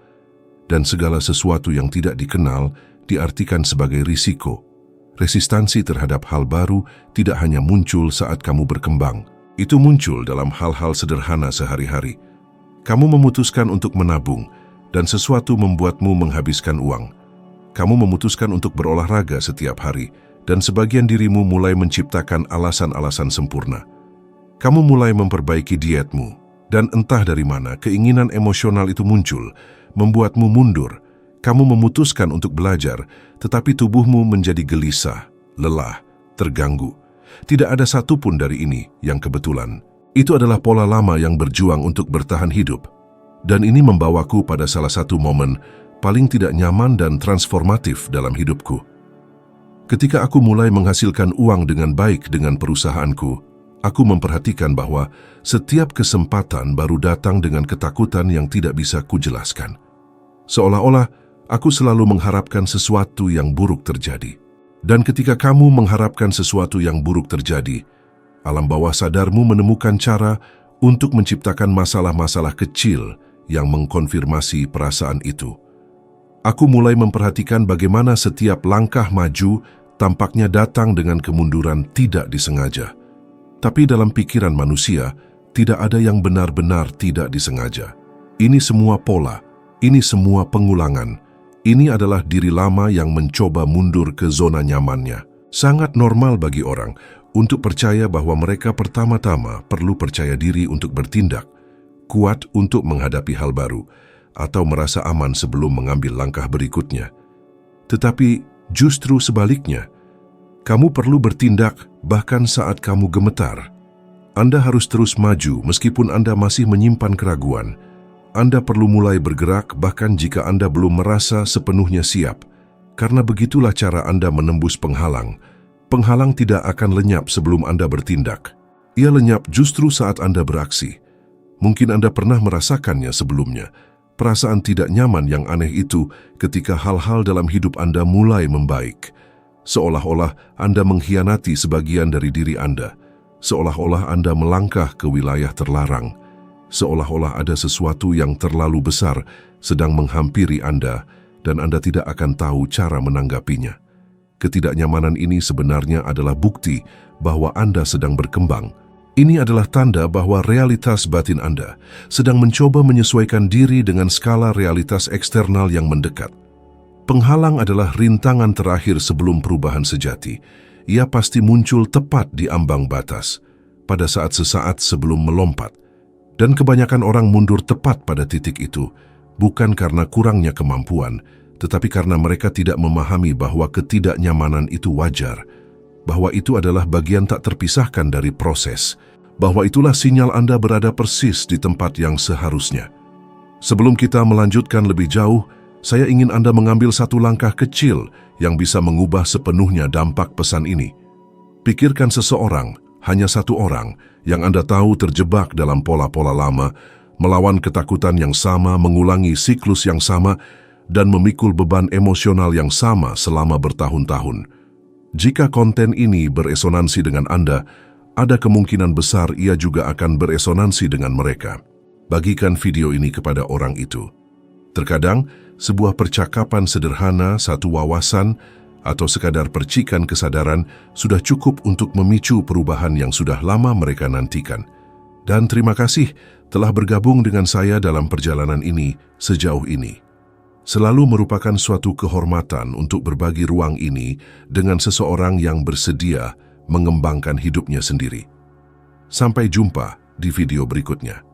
[SPEAKER 1] Dan segala sesuatu yang tidak dikenal diartikan sebagai risiko. Resistansi terhadap hal baru tidak hanya muncul saat kamu berkembang. Itu muncul dalam hal-hal sederhana sehari-hari. Kamu memutuskan untuk menabung, dan sesuatu membuatmu menghabiskan uang. Kamu memutuskan untuk berolahraga setiap hari, dan sebagian dirimu mulai menciptakan alasan-alasan sempurna. Kamu mulai memperbaiki dietmu, dan entah dari mana keinginan emosional itu muncul, membuatmu mundur. Kamu memutuskan untuk belajar, tetapi tubuhmu menjadi gelisah, lelah, terganggu. Tidak ada satupun dari ini yang kebetulan. Itu adalah pola lama yang berjuang untuk bertahan hidup. Dan ini membawaku pada salah satu momen paling tidak nyaman dan transformatif dalam hidupku. Ketika aku mulai menghasilkan uang dengan baik dengan perusahaanku, aku memperhatikan bahwa setiap kesempatan baru datang dengan ketakutan yang tidak bisa kujelaskan. Seolah-olah aku selalu mengharapkan sesuatu yang buruk terjadi. Dan ketika kamu mengharapkan sesuatu yang buruk terjadi, alam bawah sadarmu menemukan cara untuk menciptakan masalah-masalah kecil yang mengkonfirmasi perasaan itu. Aku mulai memperhatikan bagaimana setiap langkah maju tampaknya datang dengan kemunduran tidak disengaja. Tapi dalam pikiran manusia, tidak ada yang benar-benar tidak disengaja. Ini semua pola, ini semua pengulangan. Ini adalah diri lama yang mencoba mundur ke zona nyamannya. Sangat normal bagi orang untuk percaya bahwa mereka pertama-tama perlu percaya diri untuk bertindak, kuat untuk menghadapi hal baru, atau merasa aman sebelum mengambil langkah berikutnya. Tetapi justru sebaliknya, kamu perlu bertindak bahkan saat kamu gemetar. Anda harus terus maju meskipun Anda masih menyimpan keraguan. Anda perlu mulai bergerak bahkan jika Anda belum merasa sepenuhnya siap, karena begitulah cara Anda menembus penghalang. Penghalang tidak akan lenyap sebelum Anda bertindak. Ia lenyap justru saat Anda beraksi. Mungkin Anda pernah merasakannya sebelumnya. Perasaan tidak nyaman yang aneh itu ketika hal-hal dalam hidup Anda mulai membaik. Seolah-olah Anda mengkhianati sebagian dari diri Anda. Seolah-olah Anda melangkah ke wilayah terlarang. Seolah-olah ada sesuatu yang terlalu besar sedang menghampiri Anda dan Anda tidak akan tahu cara menanggapinya. Ketidaknyamanan ini sebenarnya adalah bukti bahwa Anda sedang berkembang. Ini adalah tanda bahwa realitas batin Anda sedang mencoba menyesuaikan diri dengan skala realitas eksternal yang mendekat. Penghalang adalah rintangan terakhir sebelum perubahan sejati. Ia pasti muncul tepat di ambang batas, pada saat sesaat sebelum melompat. Dan kebanyakan orang mundur tepat pada titik itu, bukan karena kurangnya kemampuan, tetapi karena mereka tidak memahami bahwa ketidaknyamanan itu wajar, bahwa itu adalah bagian tak terpisahkan dari proses, bahwa itulah sinyal Anda berada persis di tempat yang seharusnya. Sebelum kita melanjutkan lebih jauh, saya ingin Anda mengambil satu langkah kecil yang bisa mengubah sepenuhnya dampak pesan ini. Pikirkan seseorang, hanya satu orang, yang Anda tahu terjebak dalam pola-pola lama, melawan ketakutan yang sama, mengulangi siklus yang sama, dan memikul beban emosional yang sama selama bertahun-tahun. Jika konten ini beresonansi dengan Anda, ada kemungkinan besar ia juga akan beresonansi dengan mereka. Bagikan video ini kepada orang itu. Terkadang, sebuah percakapan sederhana, satu wawasan, atau sekadar percikan kesadaran sudah cukup untuk memicu perubahan yang sudah lama mereka nantikan. Dan terima kasih telah bergabung dengan saya dalam perjalanan ini sejauh ini. Selalu merupakan suatu kehormatan untuk berbagi ruang ini dengan seseorang yang bersedia mengembangkan hidupnya sendiri. Sampai jumpa di video berikutnya.